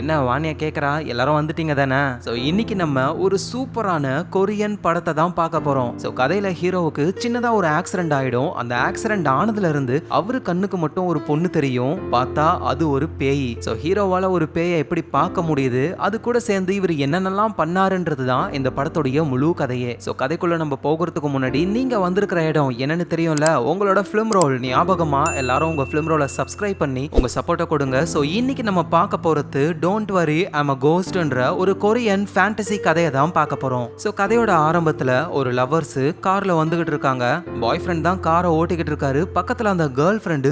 என்ன வாணியா கேக்குறா? எல்லாரும் வந்துட்டீங்க தானே? சோ இன்னைக்கு நம்ம ஒரு சூப்பரான கொரியன் படத்தை தான் பார்க்க போறோம். சோ கதையில ஹீரோவுக்கு சின்னதா ஒரு ஆக்சிடென்ட் ஆயிடும். அந்த ஆக்சிடென்ட் ஆனதுல இருந்து அவரு கண்ணுக்கு மட்டும் ஒரு பொண்ணு தெரியும். பார்த்தா அது ஒரு பேய். சோ ஹீரோவால ஒரு பேயை எப்படி பார்க்க முடியுது, அது கூட சேர்ந்து இவர் என்னென்னலாம் பண்ணாருன்றது தான் இந்த படத்துடைய முழு கதையே. சோ கதைக்குள்ள நம்ம போகிறதுக்கு முன்னாடி நீங்க வந்திருக்கிற இடம் என்னன்னு தெரியும்ல, உங்களோட ஃபிலிம் ரோல் ஞாபகமா எல்லாரும் உங்க ஃபிலிம் ரோலை சப்ஸ்கிரைப் பண்ணி உங்க சப்போர்ட்டை கொடுங்க. சோ இன்னைக்கு நம்ம பார்க்க போறது டோன்ட் வரி ஐம் அ கோஸ்ட்ன்ற ஒரு கொரியன் ஃபேண்டசி கதையை தான் பார்க்க போறோம். சோ கதையோட ஆரம்பத்துல ஒரு லவர்ஸ் கார்ல வந்துகிட்டு இருக்காங்க. பாய் ஃப்ரெண்ட் தான் காரை ஓட்டிக்கிட்டு இருக்காரு. பக்கத்துல அந்த கேர்ள் ஃப்ரெண்டு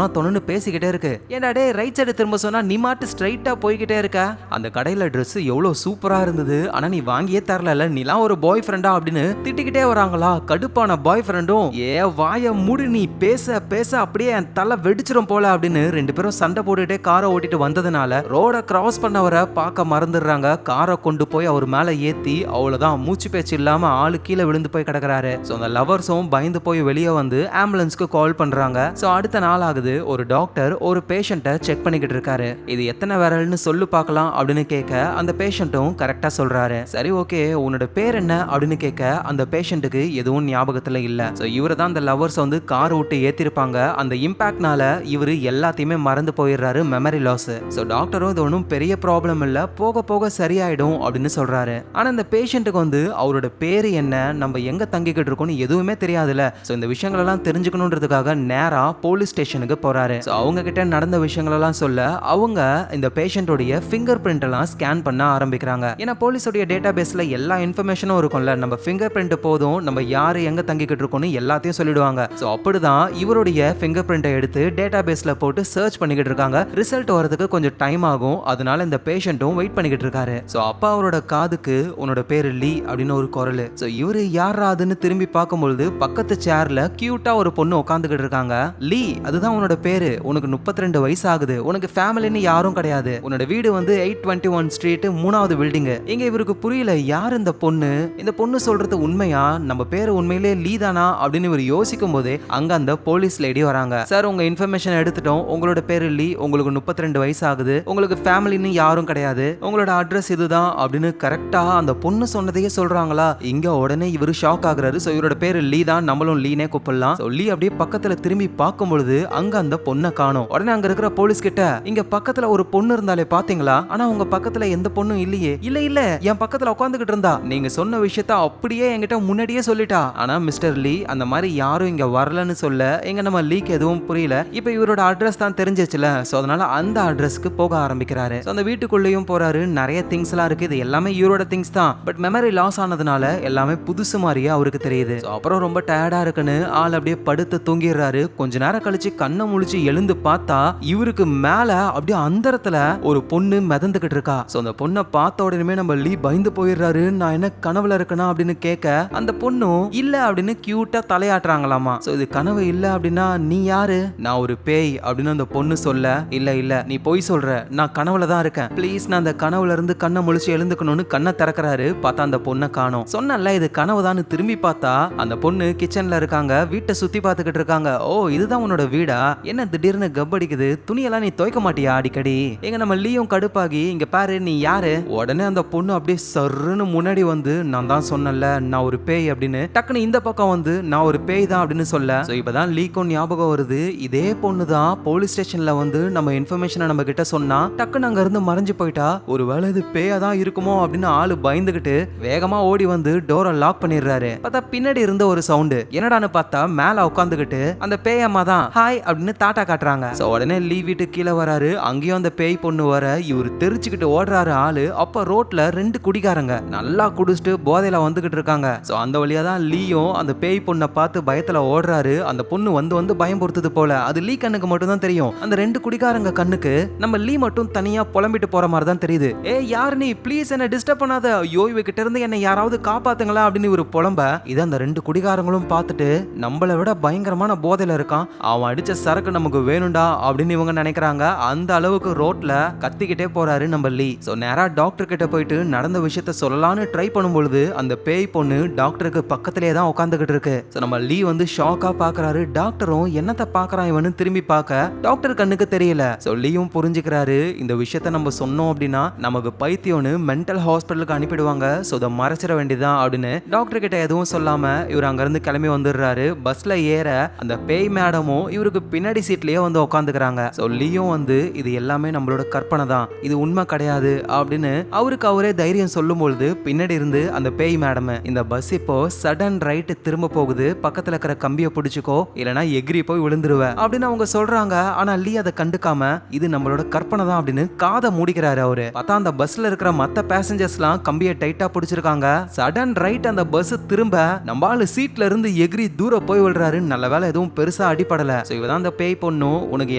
தொணன்னு பேசிக்கிட்டே இருக்கு. ஏன்டா டே ரைட் சைடு திரும்ப சொன்னா நீ மாட்டு ஸ்ட்ரைட்டா போய்கிட்டே இருக்க. அந்த கடையில ட்ரெஸ் எவ்வளவு சூப்பரா இருந்தது, ஆனா நீ வாங்கியே தரல, நீலாம் ஒரு பாய் ஃப்ரெண்டா அப்படின்னு திட்டிக்கிட்டே வராங்களா. கடுப்பான பாய் ஃப்ரெண்டும் ஏ வாய மூடு, நீ பேச பேச அப்படியே என் தலை வெடிச்சிரும் போல அப்படின்னு ரெண்டு பேரும் சண்டை போட்டுட்டே காரை ஓட்டிட்டு வந்ததுனால ரோட கிராஸ் பண்ணவரை பார்க்க மறந்துடுறாங்க. காரை கொண்டு போய் அவர் மேல ஏத்தி அவ்வளவுதான், மூச்சு பேச்சு இல்லாம ஆளு கீழே விழுந்து போய் கிடக்குறாரு. சோ அந்த லவர்ஸும் பயந்து போய் வெளியே வந்து ஆம்புலன்ஸ்க்கு கால் பண்றாங்க. சோ அடுத்த நாள் ஆகுது. ஒரு டாக்டர் ஒரு பேஷண்ட்டை செக் பண்ணிக்கிட்டு இருக்காரு. இது எத்தனை விரல்னு சொல்லு பார்க்கலாம் அப்படின்னு கேட்க அந்த பேஷண்ட்டும் கரெக்டா சொல்றாரு. சரி ஓகே, உன்னோட பேர் என்ன அப்படின்னு கேட்க அந்த பேஷண்ட்டுக்கு எதுவும் ஞாபகத்துல இல்ல. சோ இவரை தான் அந்த லவர்ஸ் வந்து கார் விட்டு ஏத்திருப்பாங்க. அந்த இம்பாக்ட்னால இவரு எல்லாத்தையுமே மறந்து போயிடுறாரு, மெமரி லாஸ். சோ டாக்டரும் இது ஒன்றும் பெரிய ப்ராப்ளம் இல்ல, போக போக சரியாயிடும் அப்படின்னு சொல்றாரு. ஆனா இந்த பேஷண்ட்டுக்கு வந்து அவரோட பேரு என்ன, நம்ம எங்க தங்கிக்கிட்டு இருக்கோம்னு எதுவுமே தெரியாதுல. சோ இந்த விஷயங்கள் எல்லாம் தெரிஞ்சுக்கணுன்றதுக்காக நேரா போலீஸ் ஸ்டேஷனுக்கு போறாரு. சோ அவங்க கிட்ட நடந்த விஷயங்கள் எல்லாம் சொல்ல அவங்க இந்த பேஷண்டோடைய ஃபிங்கர் பிரிண்ட் எல்லாம் ஸ்கேன் பண்ண ஆரம்பிக்கிறாங்க. ஏன்னா போலீஸோடைய டேட்டா பேஸ்ல எல்லா இன்ஃபர்மேஷனும் இருக்கும்ல, நம்ம ஃபிங்கர் பிரிண்ட் போதும் நம்ம யாரு எங்க தங்கிக்கிட்டு இருக்கோம்னு எல்லாத்தையும் சொல்லிடுவாங்க. சோ அப்படிதான் இவருடைய ஃபிங்கர் பிரிண்டை எடுத்து டேட்டா பேஸ்ல போட்டு சர்ச் பண்ணிக்கிட்டு இருக்காங்க. ரிசல்ட் வரதுக்கு கொஞ்சம் டைம் ஆகும், அதனால இந்த பேஷண்ட்டும் வெயிட் பண்ணிக்கிட்டு இருக்காரு. சோ அப்பா அவரோட காதுக்கு உன்னோட பேரு லீ அப்படின்னு ஒரு குரல். சோ இவரு யாராதுன்னு திரும்பி பார்க்கும்போது பக்கத்து சேர்ல கியூட்டா ஒரு பொண்ணு உட்காந்துக்கிட்டு இருக்காங்க. லீ, அதுதான் உன்னோட பேரு, உனக்கு 32 வயசு ஆகுது, உனக்கு ஃபேமிலின்னு யாரும் கிடையாது, உன்னோட வீடு வந்து 821 ஸ்ட்ரீட் 3வது பில்டிங். இங்க இவருக்கு புரியல, யார் இந்த பொண்ணு, இந்த பொண்ணு சொல்றது உண்மையா, நம்ம பேரு உண்மையிலே லீ தானா அப்படின்னு இவர் யோசிக்கும் போதே அங்க அந்த போலீஸ் லேடி வராங்க. சார் உங்க இன்ஃபர்மேஷன் எடுத்துட்டோம், உங்களோட பேரு லீ, உங்களுக்கு 32 வயசு ஆகுது, உங்களுக்கு ஃபேமிலின்னு யாரும் கிடையாது, உங்களோட அட்ரஸ் இதுதான் அப்படின்னு கரெக்டா அந்த பொண்ணு சொன்னதையே சொல்றாங்களா. இங்க உடனே இவரு ஷாக் ஆகுறாரு. சோ இவரோட பேரு லீ தான், நம்மளும் லீனே கூப்பிடலாம். சோ லீ அப்படியே பக்கத்துல திரும்பி பார்க்கும் பொழுது அங்க அந்த பொண்ணை காணோம். உடனே அங்க இருக்கிற போலீஸ் கிட்ட, இங்க பக்கத்துல ஒரு பொண்ணு இருந்தாலே பாத்தீங்களா, ஆனா உங்க பக்கத்துல எந்த பொண்ணும் இல்லையே. இல்ல என் பக்கத்துல உட்காந்துக்கிட்டு இருந்தா, நீங்க சொன்ன விஷயத்த அப்படியே என்கிட்ட முன்னாடியே சொல்லிட்டா. ஆனா மிஸ்டர் லீ, அந்த மாதிரி யாரும் இங்க வரலன்னு சொல்ல எங்க நம்ம லீக்கு எதுவும் புரியல. இப்ப இவரோட அட்ரஸ் தான் தெரிஞ்சிச்சுல, சோ அதனால அந்த அட்ரஸ்க்கு போக ஆரம்பிக்கிறாரு. அந்த வீட்டுக்குள்ளேயும் போறாரு. நிறைய திங்ஸ் எல்லாம் இருக்கு, இது எல்லாமே இவரோட திங்ஸ் தான். பட் மெமரி லாஸ் ஆனதுனால எல்லாமே புதுசு மாதிரியே அவருக்கு தெரியுது. அப்புறம் ரொம்ப டயர்டா இருக்குன்னு ஆள் அப்படியே படுத்து தூங்கிடுறாரு. கொஞ்ச நேரம் கழிச்சு கண்ணை முழிச்சு எழுந்து பார்த்தா இவருக்கு மேல அப்படியே அந்தரத்துல ஒரு பொண்ணு மிதந்துகிட்டு இருக்கா. சோ அந்த பொண்ணை பார்த்த உடனே நம்ம லீ பயந்து போயிடுறாரு. நான் என்ன கனவுல இருக்கனா அப்படின்னு கேட்க அந்த பொண்ணும் இல்ல அப்படின்னு கியூட்டா தலையாட்டுறாங்களாமா. சோ இது கனவு இல்ல அப்படின்னா நீ யாரு, நான் ஒரு பேய் அப்படின்னு அந்த பொண்ணு சொல்ல, இல்ல நீ பொய் சொல்ற, நான் கனவுல தான் இருக்கேன், ப்ளீஸ் நான் அந்த கனவுல இருந்து கண்ணை முழிச்சு எழுந்துக்கணும்னு கண்ணை திறக்கிறாரு. பார்த்தா அந்த பொண்ணை காணோம். சொன்னல இது கனவுதான்னு திரும்பி பார்த்தா அந்த பொண்ணு கிச்சன்ல இருக்காங்க, வீட்டை சுத்தி பார்த்துக்கிட்டு இருக்காங்க. ஓ இதுதான் உன்னோட வீடா, என்ன திடீர்னு கப் அடிக்குது, துணியெல்லாம் நீ துவைக்க மாட்டியா அடிக்கடி. எங்க நம்ம லீயும் கடுப்பாகி, இங்க பாரு நீ யாரு. உடனே அந்த பொண்ணு அப்படியே சர்ன்னு முன்னாடி வந்து, நான் தான் சொன்னல நான் ஒரு பேய் அப்படின்னு டக்குன்னு இந்த பக்கம் வந்து நான் ஒரு பேய் தான் அப்படின்னு சொல்ல. சோ இப்பதான் லீக்கும் ஞாபகம் வருது, இதே பொண்ணு தான் போலீஸ் ஸ்டேஷன்ல வந்து நம்ம இன்ஃபர்மேஷனை நம்ம கிட்ட சொன்னா டக்குன்னு அங்க இருந்து மறைஞ்சு போயிட்டா. ஒருவேளை இது பேயா தான் இருக்குமோ அப்படின்னு ஆளு பயந்துகிட்டு வேகமா ஓடி வந்து டோரை லாக் பண்ணிடுறாரு. பார்த்தா பின்னாடி இருந்த ஒரு சவுண்ட், என்னடான்னு பார்த்தா மேல உட்காந்துக்கிட்டு அந்த பேயம்மா தான் ஹாய் அப்படின்னு தாட்டா காட்டுறாங்க. சோ உடனே லீ வீட்டு கீழே வராரு. அங்கேயும் அந்த பேய் பொண்ணு வர இவர் தெரிச்சுக்கிட்டு ஓடுறாரு ஆளு. அப்ப ரோட்ல 2 குடிகாரங்க நல்லா குடிச்சிட்டு போதையில வந்துகிட்டு இருக்காங்க. சோ அந்த வழியா தான் லீயும் அந்த பேய் பொண்ணை பார்த்து பயத்துல ஓடுறாரு. அந்த பொண்ணு வந்து பயம் பொறுத்தது போல, அது லீ கண்ணுக்கு மட்டும் தான் தெரியும். அந்த 2 குடிகாரங்க கண்ணுக்கு நம்ம லீ மட்டும் தனியா புலம்பிட்டு போற மாதிரி தான் தெரியுது. ஏ யார் நீ, ப்ளீஸ் என்ன டிஸ்டர்ப் பண்ணாத, ஐயோ இவகிட்ட இருந்து என்ன யாராவது காப்பாத்துங்களா அப்படின்னு ஒரு புலம்ப. இதை அந்த 2 குடிகாரங்களும் பார்த்துட்டு நம்மளை விட பயங்கரமான போதையில இருக்கான், அவன் அடிச்ச சரக்கு நமக்கு வேணும்டா அப்படின்னு இவங்க நினைக்கிறாங்க. அந்த அளவுக்கு ரோட்ல கத்திக்கிட்டே போறாரு நம்ம லீ. சோ நேரா டாக்டர் கிட்ட போயிட்டு நடந்த விஷயத்த சொல்லலாம்னு ட்ரை பண்ணும்பொழுது அந்த பேய் பொண்ணு டாக்டருக்கு பக்கத்திலே தான் உட்காந்துக்கிட்டு இருக்கு. சோ நம்ம லீ வந்து ஷாக்கா பாக்குறாரு. டாக்டரும் என்னத்த பாக்குறான் இவனு திரும்பி பார்க்க டாக்டர் கண்ணுக்கு தெரியல. சொல்லியும் புரிஞ்சுக்கிறாரு இந்த விஷயத்த நம்ம சொன்னோம் அப்படின்னா நமக்கு பைத்தியம்னு மென்டல் ஹாஸ்பிட்டலுக்கு அனுப்பிடுவாங்க. சோ இதை மறைச்சிட வேண்டியதான் அப்படின்னு டாக்டர் கிட்ட எதுவும் சொல்லாம இவர் அங்க இருந்து கிளம்பி வந்துடுறாரு. பஸ்ல ஏற அந்த பேய் மேடமும் இவருக்கு பின்னாடி சீட்லயே வந்து உட்காந்துக்கிறாங்க. சொல்லியும் வந்து இது எல்லாமே நம்மளோட கற்பனை தான், இது உண்மை கிடையாது அப்படின்னு அவருக்கு அவரே தைரியம் சொல்லும் பொழுது பின்னாடி இருந்து அந்த பேய் மேடம் இந்த பஸ் இப்போ சடன் ரைட் திரும்ப போகுது, பக்கத்துல இருக்கிற கம்பியை பிடிச்சுக்கோ இல்லனா எகிரி போய் விழுந்துருவ அப்படின்னு அவங்க சொல்றாங்க. ஆனா லீ அதை கண்டுக்காம இது நம்மளோட கற்பனை தான் அப்படின்னு காதை மூடிக்கிறாரு. அவரு பார்த்தா அந்த பஸ்ல இருக்கிற மத்த பேசஞ்சர்ஸ்லாம் கம்பியை டைட்டா பிடிச்சிருக்காங்க. சடன் ரைட் அந்த பஸ் திரும்ப நம்ம ஆளு சீட்ல இருந்து எகிரி தூர போய் விழுறாரு. நல்ல வேலை எதுவும் பெருசா அடிபடல. சோ இவதான் அந்த பேய் பொண்ணு, உனக்கு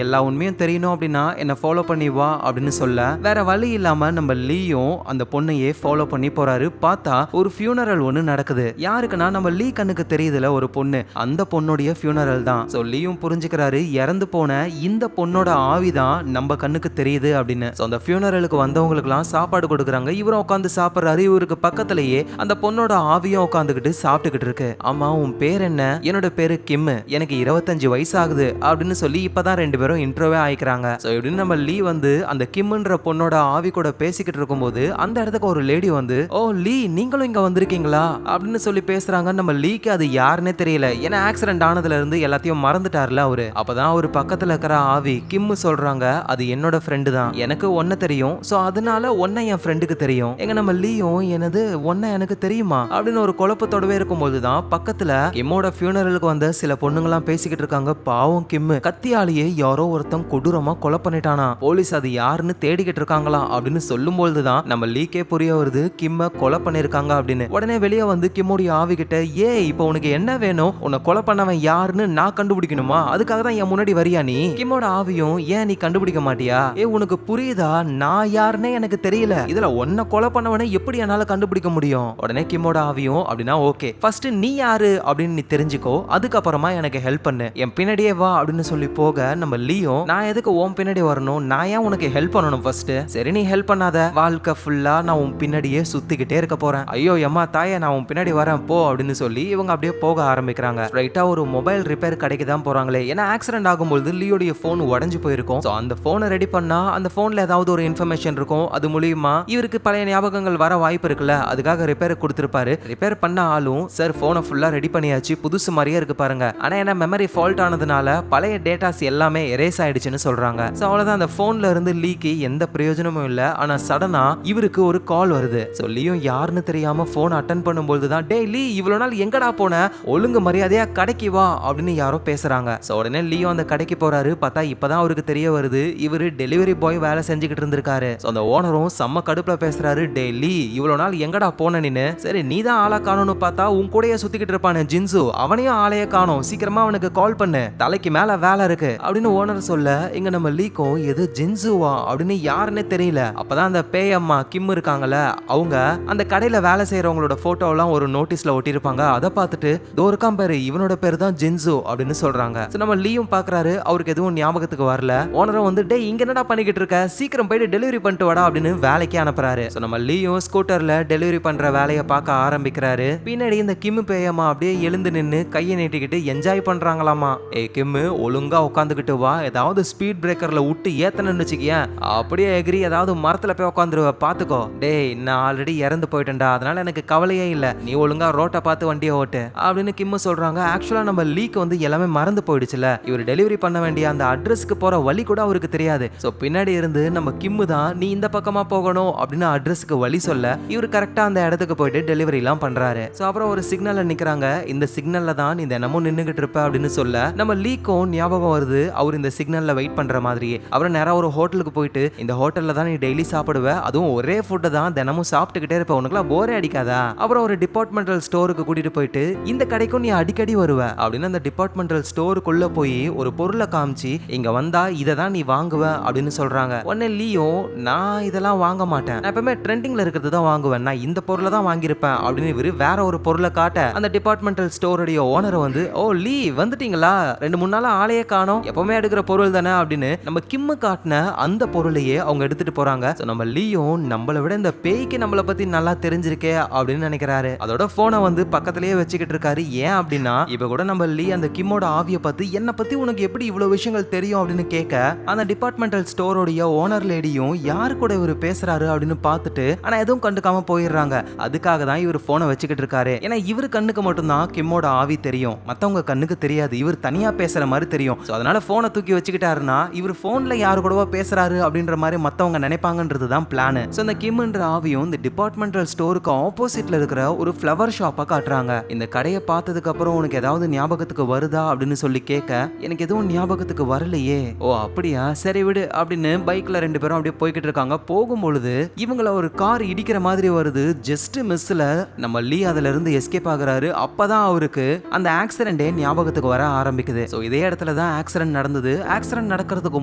எல்லா உண்மையும் தெரியணும் அப்படின்னா என்ன ஃபாலோ பண்ணி வா அப்படின்னு சொல்ல வேற வழி இல்லாம நம்ம லீயும் அந்த பொண்ணையே ஃபாலோ பண்ணி போறாரு. பார்த்தா ஒரு ஃபியூனரல் ஒண்ணு நடக்குது. யாருக்குன்னா நம்ம லீ கண்ணுக்கு தெரியுதுல ஒரு பொண்ணு, அந்த பொண்ணுடைய ஃபியூனரல் தான். சோ லீயும் புரிஞ்சுக்கிறாரு இறந்து போன இந்த பொண்ணோட ஆவிதான் நம்ம கண்ணுக்கு தெரியுது அப்படின்னு. சோ அந்த ஃபியூனரலுக்கு வந்தவங்களுக்குலாம் சாப்பாடு கொடுக்குறாங்க. இவரும் உட்காந்து சாப்பிடுறாரு. இவருக்கு பக்கத்திலேயே அந்த பொண்ணோட ஆவியும் உட்காந்துக்கிட்டு சாப்பிட்டுக்கிட்டு இருக்கு. ஆமா உன் பேர் என்ன? என்னோட பேரு கிம், எனக்கு 25 வயசு ஆகுது அப்படின்னு சொல்லி இப்பதான் ரெண்டு பேரும் இன்ட்ரோவே ஆயிக்கிறாங்க. சோ இப்படின்னு நம்ம லீ வந்து அந்த கிம்ன்ற பொண்ணோட ஆவி கூட பேசிக்கிட்டு இருக்கும்போது அந்த இடத்துக்கு ஒரு லேடி வந்து ஓ லீ நீங்களும் இங்க வந்திருக்கீங்களா அப்படின்னு சொல்லி பேசுறாங்க. நம்ம லீக்கு அது யாருன்னே தெரியல, ஏன்னா ஆக்சிடென்ட் ஆனதுல இருந்து எல்லாத்தையும் மறந்துட்டார்ல அவரு. அப்பதான் ஒரு பக்கத்துல இருக்கிற ஆவி கிம் சொல்றாங்க அது என்னோட ஃப்ரெண்டு தான், எனக்கு ஒன்ன தெரியும், சோ அதனால ஒன்ன என் ஃப்ரெண்டுக்கு தெரியும். எங்க நம்ம லீயும் எனது ஒன்ன எனக்கு தெரியுமா அப்படின்னு ஒரு குழப்பத்தோடவே இருக்கும்போது தான் பக்கத்துல கிம்மோட ஃபியூனரலுக்கு வந்த சில பொண்ணுங்களாம் பேசிக்கிட்டு இருக்காங்க. பாவம் கிம் கத்தியாலேயே யாரோ ஒருத்தன் கொடூரமா கொலை பண்ணிட்டானா, போலீஸ் அது யாருன்னு தேடிக்கிட்டு இருக்காங்களா அப்படின்னு சொல்லும்போது தான் நம்ம லீக்கே புரிய வருது கிம்ம கொலை பண்ணிருக்காங்க அப்படின்னு. உடனே வெளியே வந்து கிம்மோடைய ஆவி கிட்ட ஏ இப்போ உனக்கு என்ன வேணும், உன்னை கொலை பண்ணவன் யாருன்னு நான் கண்டுபிடிக்கணுமா, அதுக்காக தான் என் முன்னாடி வரியா நீ? கிம்மோட ஆவியும் ஏன் நீ கண்டுபிடிக்க மாட்டியா, ஏ உனக்கு புரியுதா நான் யாருன்னே எனக்கு தெரியல, இதுல உன்னை கொலை பண்ணவனே எப்படி என்னால கண்டுபிடிக்க முடியும்? உடனே கிம்மோட ஆவியும் அப்படின்னா ஓகே ஃபர்ஸ்ட் நீ யாரு அப்படின்னு நீ தெரிஞ்சுக்கோ, அதுக்கப்புறமா எனக்கு ஹெல்ப் பண்ணு, என் பின்னாடியே வா அப்படின்னு சொல்லி போக நம்ம லீயும் நான் எதுக்கு உன் பின்னாடி வரணும், நான் ஏன் உனக்கு ஹெல்ப் பண்ணணும் ஃபர்ஸ்ட், சரி நீ ஹெல்ப் பண்ணாத, வாழ்க்கை ஃபுல்லா நான் உன் பின்னாடியே சுத்திக்கிட்டே இருக்க போறேன், ஐயோ எம்மா தாயே நான் உன் பின்னாடி வரேன் போ அப்படின்னு சொல்லி இவங்க அப்படியே போக ஆரம்பிக்கிறாங்க. ரைட்டா ஒரு மொபைல் ரிப்பேர் கடைக்கு தான் போறாங்களே, ஏன்னா ஆக்சிடென்ட் ஆகும்போது லீயோடைய போன் உடைஞ்சு போயிருக்கும். சோ அந்த போனை ரெடி பண்ணா அந்த போன்ல ஏதாவது ஒரு இன்ஃபர்மேஷன் இருக்கும், அது மூலியமா இவருக்கு பழைய ஞாபகங்கள் வர வாய்ப்பு இருக்குல்ல, அதுக்காக ரிப்பேர் கொடுத்திருப்பாரு. ரிப்பேர் பண்ண ஆளும் சார் போனை ஃபுல்லா ரெடி பண்ணியாச்சு புதுசு மாதிரியே இருக்கு பாருங்க, ஆனா என்ன மெமரி ஃபால்ட் ஆனதுனால பழைய டேட்டாஸ் எல்லாமே எரேஸ் ஆயிடுச்சுன்னு சொல்றாங்க. சோ அவ்வளவுதான் அந்த போன்ல இருந்து லீக்கு எந்த பிரயோஜனமும் இல்ல. ஆனா சடனா இவருக்கு ஒரு கால் வருது. சோ லீயும் யாருன்னு தெரியாம போன் அட்டெண்ட் பண்ணும்போது தான் டேய் லீ இவ்வளவு நாள் எங்கடா போன, ஒழுங்கு மரியாதையா கடைக்கு வா அப்படின்னு யாரோ பேசுறாங்க. சோ உடனே லீயும் அந்த கடைக்கு போறாரு. பார்த்தா இப்பதான் அவருக்கு தெரிய வருது இவரு டெலிவரி பாய் வேலை செஞ்சுக்கிட்டு இருந்திருக்காரு. சோ அந்த ஓனரும் செம்ம கடுப்புல பேசுறாரு, டேய் லீ இவ்வளவு நாள் எங்கடா போன நீனு, சரி நீ தான் ஆளா காணோம்னு பார்த்தா உன் கூடயே சுத்திக்கிட்டு இருப்பானே ஜின்சு அவனையும் ஆளைய காணோம், சீக்கிரமா அவனுக்கு கால் பண்ணு தலைக்கு மேல வேலை இருக்கு அப்படின்னு ஓனர் சொல்ல இங்க நம்ம லீக்கும் எது ஜின்சுவா அப்படின்னு யாருன்னே தெரியல. அப்பதான் அந்த பேயம்மா கிம் இருக்காங்கல்ல அவங்க அந்த கடையில வேலை செய்யறவங்களோட போட்டோ எல்லாம் ஒரு நோட்டீஸ்ல ஒட்டிருப்பாங்க. அதை பார்த்துட்டு தோருக்காம் பேரு இவனோட பேரு தான் ஜின்சு அப்படின்னு சொல்றாங்க. நம்ம லீயும் பாக்குறாரு அவருக்கு எதுவும் ஞாபகத்துக்கு வரல. ஓனரும் வந்து டேய் இங்க என்னடா பண்ணிக்கிட்டு இருக்க, சீக்கிரம் போயிட்டு டெலிவரி பண்ணிட்டு வாடா அப்படின்னு வேலைக்கு அனுப்புறாரு. நம்ம லீயும் ஸ்கூட்டர்ல டெலிவரி பண்ற வேலையை பார்க்க ஆரம்பிக்கிறாரு. பின்னாடி இந்த கிம் பேயம்மா அப்படியே எழுந்து நின்னு கையை நீட்டிக்கிட்டு என்ஜாய் பண்றாங்களாமா. ஏ கிம் ஒழுங்கா உட்காந்துக்கிட்டு வா, ஏதாவது ஸ்பீட் பிரேக்கர்ல விட்டு ஏத்தனன்னு வச்சுக்கியேன் அப்படியே எகிரி ஏதாவது மரத்துல போய் உட்காந்துருவ பாத்துக்கோ, டேய் நான் ஆல்ரெடி இறந்து போயிட்டேன்டா அதனால எனக்கு கவலையே இல்ல, நீ ஒழுங்கா ரோட்டை பார்த்து வண்டியை ஓட்டு அப்படின்னு கிம் சொல்றாங்க. ஆக்சுவலா நம்ம லீக்கு வந்து எல்லாமே மறந்து போயிடுச்சுல, இவர் டெலிவரி பண்ண வேண்டிய அந்த அட்ரஸ்க்கு போற வழி கூட அவருக்கு தெரியாது. சோ பின்னாடி இருந்து நம்ம கிம் தான் நீ இந்த பக்கமா போகணும் அப்படின்னு அட்ரஸ்க்கு வழி சொல்ல இவர் கரெக்டா அந்த இடத்துக்கு போயிட்டு டெலிவரி எல்லாம் பண்றாரு. சோ அப்புறம் ஒரு சிக்னல்ல நிக்கிறாங்க, இந்த சிக்னல்ல தான் நீ தினமும் நின்னுகிட்டு இருப்ப அப்படின்னு சொல்ல நம்ம லீக்கும் ஞாபகம் வருது அவர் இந்த சிக்னல்ல வெயிட் பண்ற மாதிரியே. அப்புறம் நேரா ஒரு ஹோட்டலுக்கு போயிட்டு இந்த ஹோட்டல்ல தான் நீ டெய்லி சாப்பிடுவ, அதுவும் ஒரே ஃபுட்டை தான் தினமும் சாப்பிட்டுக்கிட்டே இருப்ப, உனக்குலாம் போரே அடிக்காதா? அப்புறம் ஒரு டிபார்ட்மெண்டல் ஸ்டோருக்கு கூட்டிட்டு போயிட்டு இந்த கடைக்கும் நீ அடிக்கடி வருவ அப்படின்னு அந்த டிபார்ட்மெண்டல் ஸ்டோருக்குள்ள போய் ஒரு பொருளை காமிச்சு இங்க வந்தா இதை தான் நீ வாங்குவ அப்படின்னு சொல்றாங்க. உடனே லீயும் நான் இதெல்லாம் வாங்க மாட்டேன், நான் எப்பவுமே ட்ரெண்டிங்ல இருக்கிறது தான் வாங்குவேன், நான் இந்த பொருளை தான் வாங்கியிருப்பேன் அப்படின்னு இவரு வேற ஒரு பொருளை காட்ட அந்த டிபார்ட்மெண்டல் ஸ்டோருடைய ஓனர் வந்து ஓ லீ வந்துட்டீங்களா, 2-3 நாளா ஆளையே காணோம், எப்பவுமே எடுக்கிற பொருள் தானே அப்படின்னு நம்ம கிம்மு காட்டின அந்த பொருளையே அவங்க எடுத்துட்டு போறாங்க. நம்ம லீயும் நம்மளை விட இந்த பேய்க்கு நம்மளை பத்தி நல்லா தெரிஞ்சிருக்கே அப்படின்னு நினைக்கிறாரு. அதோட போனை வந்து பக்கத்திலேயே வச்சுக்கிட்டு இருக்காரு. ஏன் அப்படின்னா இப்ப கூட நம்ம லீ அந்த கிம்மோட ஆவியை பார்த்து என்னை பத்தி உனக்கு எப்படி இவ்வளவு இவ்வளவு விஷயங்கள் தெரியும் அப்படின்னு கேட்க அந்த டிபார்ட்மெண்டல் ஸ்டோரோடைய ஓனர் லேடியும் யாரு கூட இவர் பேசுறாரு அப்படின்னு பார்த்துட்டு ஆனா எதுவும் கண்டுக்காம போயிடுறாங்க. அதுக்காக தான் இவர் போனை வச்சுக்கிட்டு இருக்காரு. ஏன்னா இவரு கண்ணுக்கு மட்டும்தான் கிம்மோட ஆவி தெரியும், மத்தவங்க கண்ணுக்கு தெரியாது. இவர் தனியா பேசுற மாதிரி தெரியும். அதனால போனை தூக்கி வச்சுக்கிட்டாருன்னா இவர் போன்ல யாரு கூடவோ பேசுறாரு அப்படின்ற மாதிரி மத்தவங்க நினைப்பாங்கன்றது தான் பிளான். சோ இந்த கிம்ன்ற ஆவியும் இந்த டிபார்ட்மெண்டல் ஸ்டோருக்கு ஆப்போசிட்ல இருக்கிற ஒரு ஃப்ளவர் ஷாப்பை காட்டுறாங்க. இந்த கடையை பார்த்ததுக்கு அப்புறம் உனக்கு ஏதாவது ஞாபகத்துக்கு வருதா அப்படின்னு சொல்லி கேட்க எனக்கு எதுவும் ஞாபகத்துக்கு வரலையே. ஓ அப்படியா, சரி விடு அப்படின்னு பைக்ல ரெண்டு பேரும் அப்படியே போய்கிட்டு இருக்காங்க. போகும்பொழுது இவங்கள ஒரு கார் இடிக்கிற மாதிரி வருது. ஜஸ்ட் மிஸ்ல நம்ம லீ அதுல இருந்து எஸ்கேப் ஆகுறாரு. அப்பதான் அவருக்கு அந்த ஆக்சிடென்டே ஞாபகத்துக்கு வர ஆரம்பிக்குது. சோ இதே இடத்துல தான் ஆக்சிடென்ட் நடந்தது. ஆக்சிடென்ட் நடக்கிறதுக்கு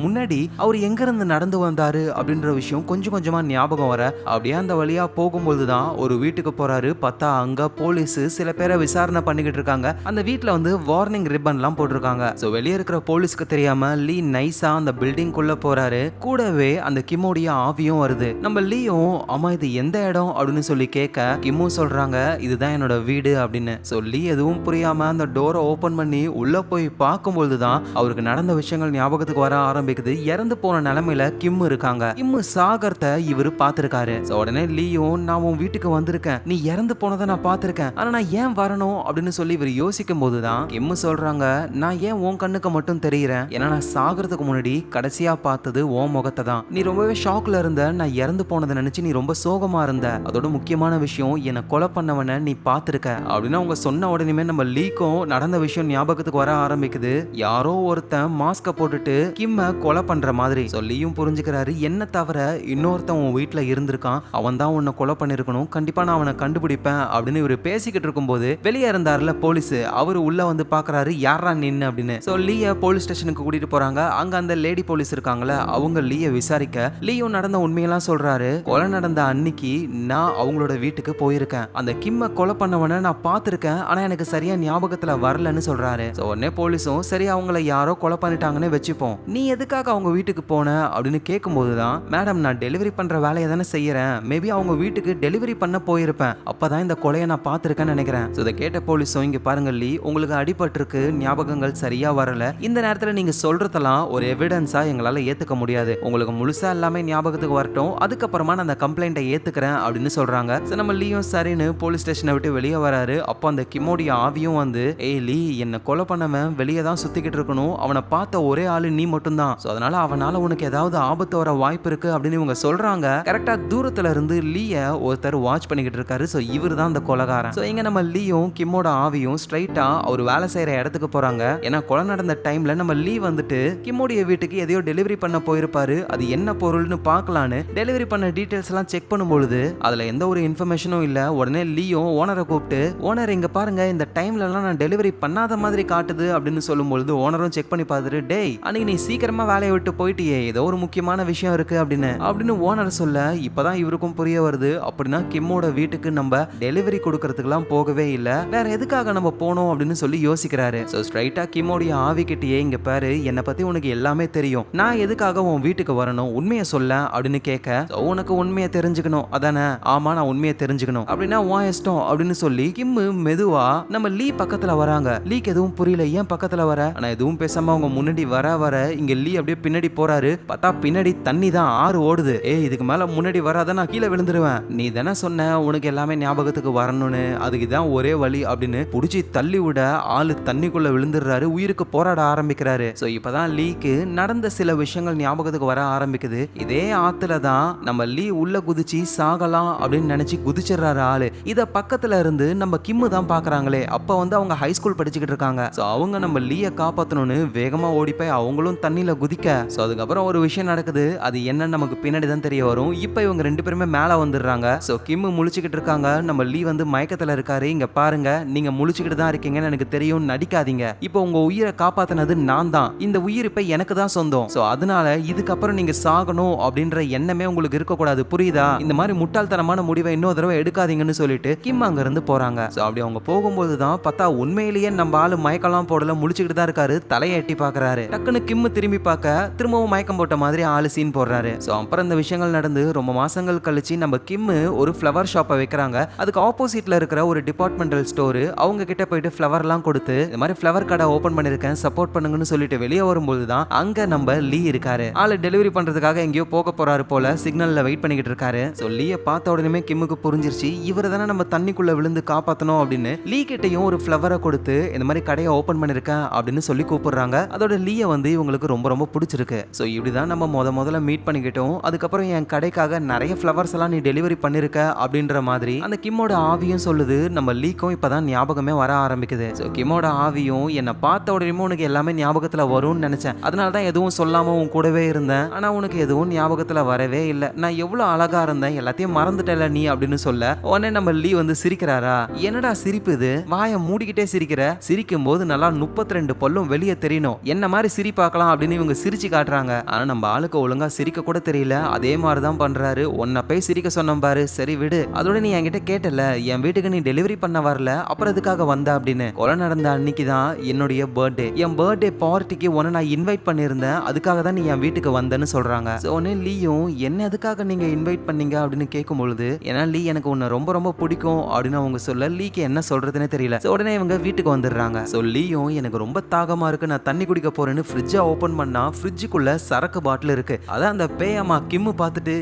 முன்னாடி அவர் எங்க இருந்து நடந்து வந்தாரு அப்படின்ற விஷயம் கொஞ்சம் கொஞ்சமா ஞாபகம் வர அப்படியே அந்த வழியா போகும்போது தான் ஒரு வீட்டுக்கு போறாரு. பார்த்தா அங்க போலீஸ் சில பேரை விசாரணை பண்ணிக்கிட்டு இருக்காங்க. அந்த வீட்ல வந்து வார்னிங் ரிப்பன்லாம் போட்டிருக்காங்க. சோ வெளியே இருக்கிற போலீஸ்க்கு தெரியாம லீ நைஸா அந்த பில்டிங் குள்ள போறாரு. கூடவே அந்த கிம்மோடைய ஆவியும் வருது. நம்ம லீயும் அம்மா இது எந்த இடம் அப்படின்னு சொல்லி கேட்க கிம்மும் சொல்றாங்க இதுதான் என்னோட வீடு அப்படின்னு. சோ லீ எதுவும் புரியாம அந்த டோரை ஓபன் பண்ணி உள்ள போய் பார்க்கும்போது தான் அவருக்கு நடந்த விஷயங்கள் ஞாபகத்துக்கு வர ஆரம்பிக்குது. இறந்து போன நிலைமையில கிம் இருக்காங்க. கிம் சாகரத்தை இவரு பார்த்திருக்காரு. சோ உடனே லீயும் நான் உன் வீட்டுக்கு வந்திருக்கேன், நீ இறந்து போனதை நான் பார்த்திருக்கேன், ஆனா நான் ஏன் வரணும் அப்படின்னு சொல்லி இவர் யோசிக்கும் போதுதான் கிம் சொல்றாங்க நான் ஏன் உன் கண்ணுக்கு மட்டும் தெரியுறேன், ஏன்னா நான் சாகிறதுக்கு முன்னாடி கடைசியா பார்த்தது உன் முகத்தை தான். நீ ரொம்பவே ஷாக்ல இருந்த, நான் இறந்து போனதை நினைச்சு நீ ரொம்ப சோகமா இருந்த. அதோட முக்கியமான விஷயம் என்னை கொலை பண்ணவன நீ பார்த்திருக்க அப்படின்னு அவங்க சொன்ன உடனே நம்ம லீக்கும் நடந்த விஷயம் ஞாபகத்துக்கு வர ஆரம்பிக்குது. யாரோ ஒருத்தன் மாஸ்க போட்டுட்டு கிம்ம கொலை பண்ற மாதிரி சொல்லியும் புரிஞ்சுக்கிறாரு. என்ன தவிர இன்னொருத்தன் உன் வீட்டுல இருந்திருக்கான், அவன் தான் உன்னை கொலை பண்ணிருக்கணும், கண்டிப்பா நான் அவனை கண்டுபிடிப்பேன் அப்படின்னு இவரு பேசிக்கிட்டு இருக்கும்போது வெளியே இருந்தாருல போலீஸ், அவரு உள்ள வந்து பாக்குறாரு யாரா நின்னு அப்படின்னு. சோ லீய போலீஸ் ஸ்டேஷனுக்கு கூட்டிட்டு போறாங்க. அங்க அந்த லேடி போலீஸ் இருக்காங்களா அவங்க லீய விசாரிக்க லீயும் நடந்த உண்மையெல்லாம் சொல்றாரு. கொலை நடந்த அன்னைக்கு நான் அவங்களோட வீட்டுக்கு போயிருக்கேன், அந்த கிம்ம கொலை பண்ணவன நான் பார்த்திருக்கேன், ஆனா எனக்கு சரியா ஞாபகத்துல வரலன்னு சொல்றாரு. சோ உடனே போலீஸும் சரி அவங்கள யாரோ கொலை பண்ணிட்டாங்கன்னு வச்சுப்போம், நீ எதுக்காக அவங்க வீட்டுக்கு போன அப்படின்னு கேட்கும்போதுதான் மேடம் நான் டெலிவரி பண்ற வேலையை தானே செய்யறேன், மேபி அவங்க வீட்டுக்கு டெலிவரி பண்ண போயிருப்பேன், அப்பதான் இந்த கொலையை நான் பார்த்திருக்கேன்னு நினைக்கிறேன். சோ இதை கேட்ட போலீஸும் இங்க பாருங்க லீ உங்களுக்கு அடிபட்டிருக்கு, ஞாபகங்கள் சரியா வரல, இந்த நேரத்துல நீங்க சொல்றதெல்லாம் ஒரு எவிடன்ஸா எங்களால ஏத்துக்க முடியாது, உங்களுக்கு முழுசா எல்லாமே ஞாபகத்துக்கு வரட்டும், அதுக்கப்புறமா நான் அந்த கம்ப்ளைண்ட்டை ஏத்துக்கிறேன் அப்படின்னு சொல்றாங்க. சோ நம்ம லீயும் சரின்னு போலீஸ் ஸ்டேஷனை விட்டு வெளியே வராரு. அப்போ அந்த கிம்மோடைய ஆவியும் வந்து ஏய் லீ என்ன கொலை பண்ணவன் வெளியே தான் சுத்திக்கிட்டு இருக்கணும், அவனை பார்த்த ஒரே ஆளு நீ மட்டும்தான், சோ அதனால அவனால உனக்கு ஏதாவது ஆபத்து வர வாய்ப்பு இருக்கு அப்படின்னு இவங்க சொல்றாங்க. கரெக்டா தூரத்துல இருந்து லீய ஒருத்தர் வாட்ச் பண்ணிக்கிட்டு இருக்காரு. சோ இவர் தான் அந்த கொலைகாரன். சோ இங்க நம்ம லீயும் கிம்மோட ஆவியும் ஸ்ட்ரைட்டா அவர் வேலை செய்யற இடத்துக்கு போறாங்க. ஏன்னா கொலை நடந்த டைம்ல நம்ம லீ வந்துட்டு கிம்மோடைய வீட்டுக்கு எதையோ டெலிவரி பண்ண போயிருப்பாரு, அது என்ன பொருள்னு பார்க்கலான்னு டெலிவரி பண்ண டீடைல்ஸ் எல்லாம் செக் பண்ணும்பொழுது அதுல எந்த ஒரு இன்ஃபர்மேஷனும் இல்ல. உடனே லீயும் ஓனரை கூப்பிட்டு ஓனர் இங்க பாருங்க இந்த டைம்ல எல்லாம் நான் டெலிவரி பண்ணாத மாதிரி காட்டுது அப்படின்னு சொல்லும்பொழுது ஓனரும் செக் பண்ணி பார்த்துட்டு டேய் அன்னைக்கு நீ சீக்கிரமா வேலையை விட்டு போயிட்டியே, ஏதோ ஒரு முக்கியமான விஷயம் இருக்கு அப்படின்னு ஓனர் சொல்ல இப்பதான் இவருக்கும் புரிய வருது. அப்படின்னா கிம்மோட வீட்டுக்கு நம்ம டெலிவரி கொடுக்கறதுக்குலாம் போகவே இல்ல, வேற எதுக்காக நம்ம போனோம் அப்படின்னு சொல்லி யோசிக்கிறாரு. சோ ஸ்ட்ரைட்டா கிம்மோடைய ஆவி கிட்டயே இங்க பாரு என்னை பத்தி உனக்கு எல்லாமே தெரியும், நான் எதுக்காக உன் வீட்டுக்கு வரணும் உண்மையை சொல்ல அப்படின்னு கேட்க உனக்கு உண்மையை தெரிஞ்சுக்கணும் அதானே, ஆமா நான் உண்மையை தெரிஞ்சுக்கணும் அப்படின்னா உன் இஷ்டம் அப்படின்னு சொல்லி கிம்மு மெதுவா நம்ம லீ பக்கத்துல வராங்க. லீக்கு எதுவும் புரியல ஏன் பக்கத்துல வர, ஆனா எதுவும் பேசாம அவங்க முன்னாடி வர இங்க லீ அப்படியே பின்னாடி போறாரு. பார்த்தா பின்னாடி தண்ணி தான் ஆறு ஓடுது. இதுக்கு மேல முன்னாடி வராத நான் கீழே விழுந்துருவேன், நீ தானே சொன்ன உனக்கு எல்லாமே ஞாபகத்துக்கு வரணும்னு, அதுக்கு தான் ஒரே வழி அப்படின்னு புடிச்சு தள்ளி விட ஆளு தண்ணிக்குள்ள விழுந்துடுறாரு, உயிருக்கு போராட ஆரம்பிக்கிறாரு. சோ இப்பதான் லீக்கு நடந்த சில விஷயங்கள் ஞாபகத்துக்கு வர ஆரம்பிக்குது. இதே ஆத்துல தான் நம்ம லீ உள்ள குதிச்சு சாகலாம் அப்படின்னு நினைச்சு குதிச்சிடுறாரு ஆளு. இத பக்கத்துல இருந்து நம்ம கிம்மு தான் பாக்குறாங்களே. அப்ப வந்து அவங்க ஹை ஸ்கூல் படிச்சுக்கிட்டு இருக்காங்க. சோ அவங்க நம்ம லீய காப்பாத்தணும்னு வேகமா ஓடி போய் அவங்களும் தண்ணியில குதிக்க சோ அதுக்கப்புறம் ஒரு விஷயம் நடக்குது, அது என்னன்னு நமக்கு பின்னாடி தான் தெரிய வரும். இப்ப இவங்க ரெண்டு பேருமே மேல வந்துடுறாங்க. சோ கிம்மு முழிச்சுக்கிட்டு இருக்காங்க, நம்ம லீ வந்து மயக்கத்துல இருக்காரு. இங்க பாருங்க நீங்க முழிச்சுக்கிட்டு தான் இருக்கீங்கன்னு எனக்கு தெரியும், நடிக்காதீங்க, இப்போ உங்க உயிரை காப்பாத்தினது நான் தான், இந்த உயிர் இப்ப எனக்கு தான் சொந்தம், சோ அதனால இதுக்கப்புறம் நீங்க சாகணும் அப்படின்ற எண்ணமே உங்களுக்கு இருக்கக்கூடாது புரியுதா, இந்த மாதிரி முட்டாள்தனமான முடிவை இன்னொரு தடவை எடுக்காதீங்கன்னு சொல்லிட்டு கிம் அங்க இருந்து போறாங்க. சோ அப்படி அவங்க போகும்போது தான் பார்த்தா உண்மையிலேயே நம்ம ஆளு மயக்கலாம் போடல, முழிச்சுக்கிட்டு தான் இருக்காரு, தலையை எட்டி பாக்குறாரு. டக்குன்னு கிம்மு திரும்பி பார்க்க திரும்பவும் மயக்கம் போட்ட மாதிரி ஆளு சீன் போடுறாரு. சோ அப்புறம் இந்த விஷயங்கள் நடந்து ரொம்ப மாசங்கள் கழிச்சு நம்ம கிம்மு ஒரு ஃப்ளவர் ஷாப்பை வைக்கிறாங்க. அதுக்கு ஆப்போசிட்ல இருக்கிற ஒரு டிபார்ட்மெண்டல் ஸ்டோர் அவங்க கிட்ட போயிட்டு ஃப்ளவர்லாம் கொடுத்து இந்த மாதிரி ஃப்ளவர் கடை ஓபன் பண்ணிருக்கேன் சப்போர்ட் பண்ணுங்கன்னு சொல்லிட்டு வெளியே வரும்போது தான் அங்க நம்ம லீ இருக்காரு. ஆளு டெலிவரி பண்றதுக்காக எங்கேயோ போக போறாரு போல, சிக்னல்ல வெயிட் பண்ணிக்கிட்டு இருக்காரு. சோ லீய பார்த்த உடனே கிம்முக்கு புரிஞ்சிருச்சு, இவரை தானே நம்ம தண்ணிக்குள்ள விழுந்து காப்பாத்தணும் அப்படின்னு. லீ கிட்டையும் ஒரு ஃப்ளவரை கொடுத்து இந்த மாதிரி கடையை ஓபன் பண்ணிருக்கேன் அப்படின்னு சொல்லி கூப்பிடுறாங்க. அதோட லீய வந்து இவங்களுக்கு ரொம்ப ரொம்ப பிடிச்சிருக்கு. சோ இப்படிதான் நம்ம முதல்ல மீட் பண்ணிக்கிட்டோம். அதுக்கப்புறம் என் கடைக்காக நிறைய ஃப்ளவர்ஸ் எல்லாம் நீ டெலிவரி பண்ணிருக்க அப்படின்ற மாதிரி அந்த கிம்மோட ஆவியும் சொல்லுது. நம்ம லீக்கும் இப்பதான் ஞாபகமே வர ஆரம்பிக்குது. சோ கிம்மோட ஆவியும் என்னை பார்த்த உடனே உனக்கு எல்லாமே ஞாபகத்துல வரும்னு நினைச்சேன், அதனாலதான் எதுவும் சொல்லாம உன் கூடவே இருந்தேன், ஆனா உனக்கு எதுவும் ஞாபகத்துல வரவே இல்லை, நான் எவ்வளவு அழகா இருந்தேன், எல்லாத்தையும் மறந்துட்டல நீ அப்படின்னு சொல்ல உடனே நம்ம லீ வந்து சிரிக்கிறாரா. என்னடா சிரிப்பு இது, வாயை மூடிக்கிட்டே சிரிக்கிற, சிரிக்கும் போது நல்லா 32 பல்லும் வெளியே தெரியணும், என்ன மாதிரி சிரிப்பாக்கலாம் அப்படின்னு இவங்க சிரிச்சு காட்டுறாங்க. ஆனா நம்ம ஆளுக்கு ஒழுங்கா சிரிக்க கூட தெரியல, அதே மாதிரிதான் பண்றாரு. உன்னை போய் சிரிக்க சொன்ன பாரு, சரி விடு, அதோட நீ என்கிட்ட கேட்டல என் வீட்டுக்கு நீ டெலிவரி பண்ண வரல, அப்புறம் எதுக்காக வந்த அப்படின்னு. கொலை நடந்த அன்னைக்கு தான் என்னுடைய பர்த்டே, என் பர்த்டே பார்ட்டிக்கு உன்னை நான் இன்வைட் பண்ணியிருந்தேன், அதுக்காக தான் நீ என் வீட்டுக்கு வந்தேன்னு சொல்றாங்க. உடனே லீயும் என்ன எதுக்காக நீங்க இன்வைட் பண்ணீங்க அப்படின்னு கேட்கும் பொழுது, ஏன்னா லீ எனக்கு உன்னை ரொம்ப ரொம்ப பிடிக்கும் அப்படின்னு அவங்க சொல்ல லீக்கு என்ன சொல்றதுன்னே தெரியல. உடனே இவங்க வீட்டுக்கு வந்துடுறாங்க. சோ லீயும் எனக்கு ரொம்ப தாகமா இருக்கு, நான் தண்ணி குடிக்க போறேன்னு ஃப்ரிட்ஜை ஓபன் பண்ணா ஃப்ரிட்ஜுக்குள்ள சரக்கு பாட்டில் இருக்கு. அதான் அந்த பேயம்மா கிம்மு பார்த்துட்டு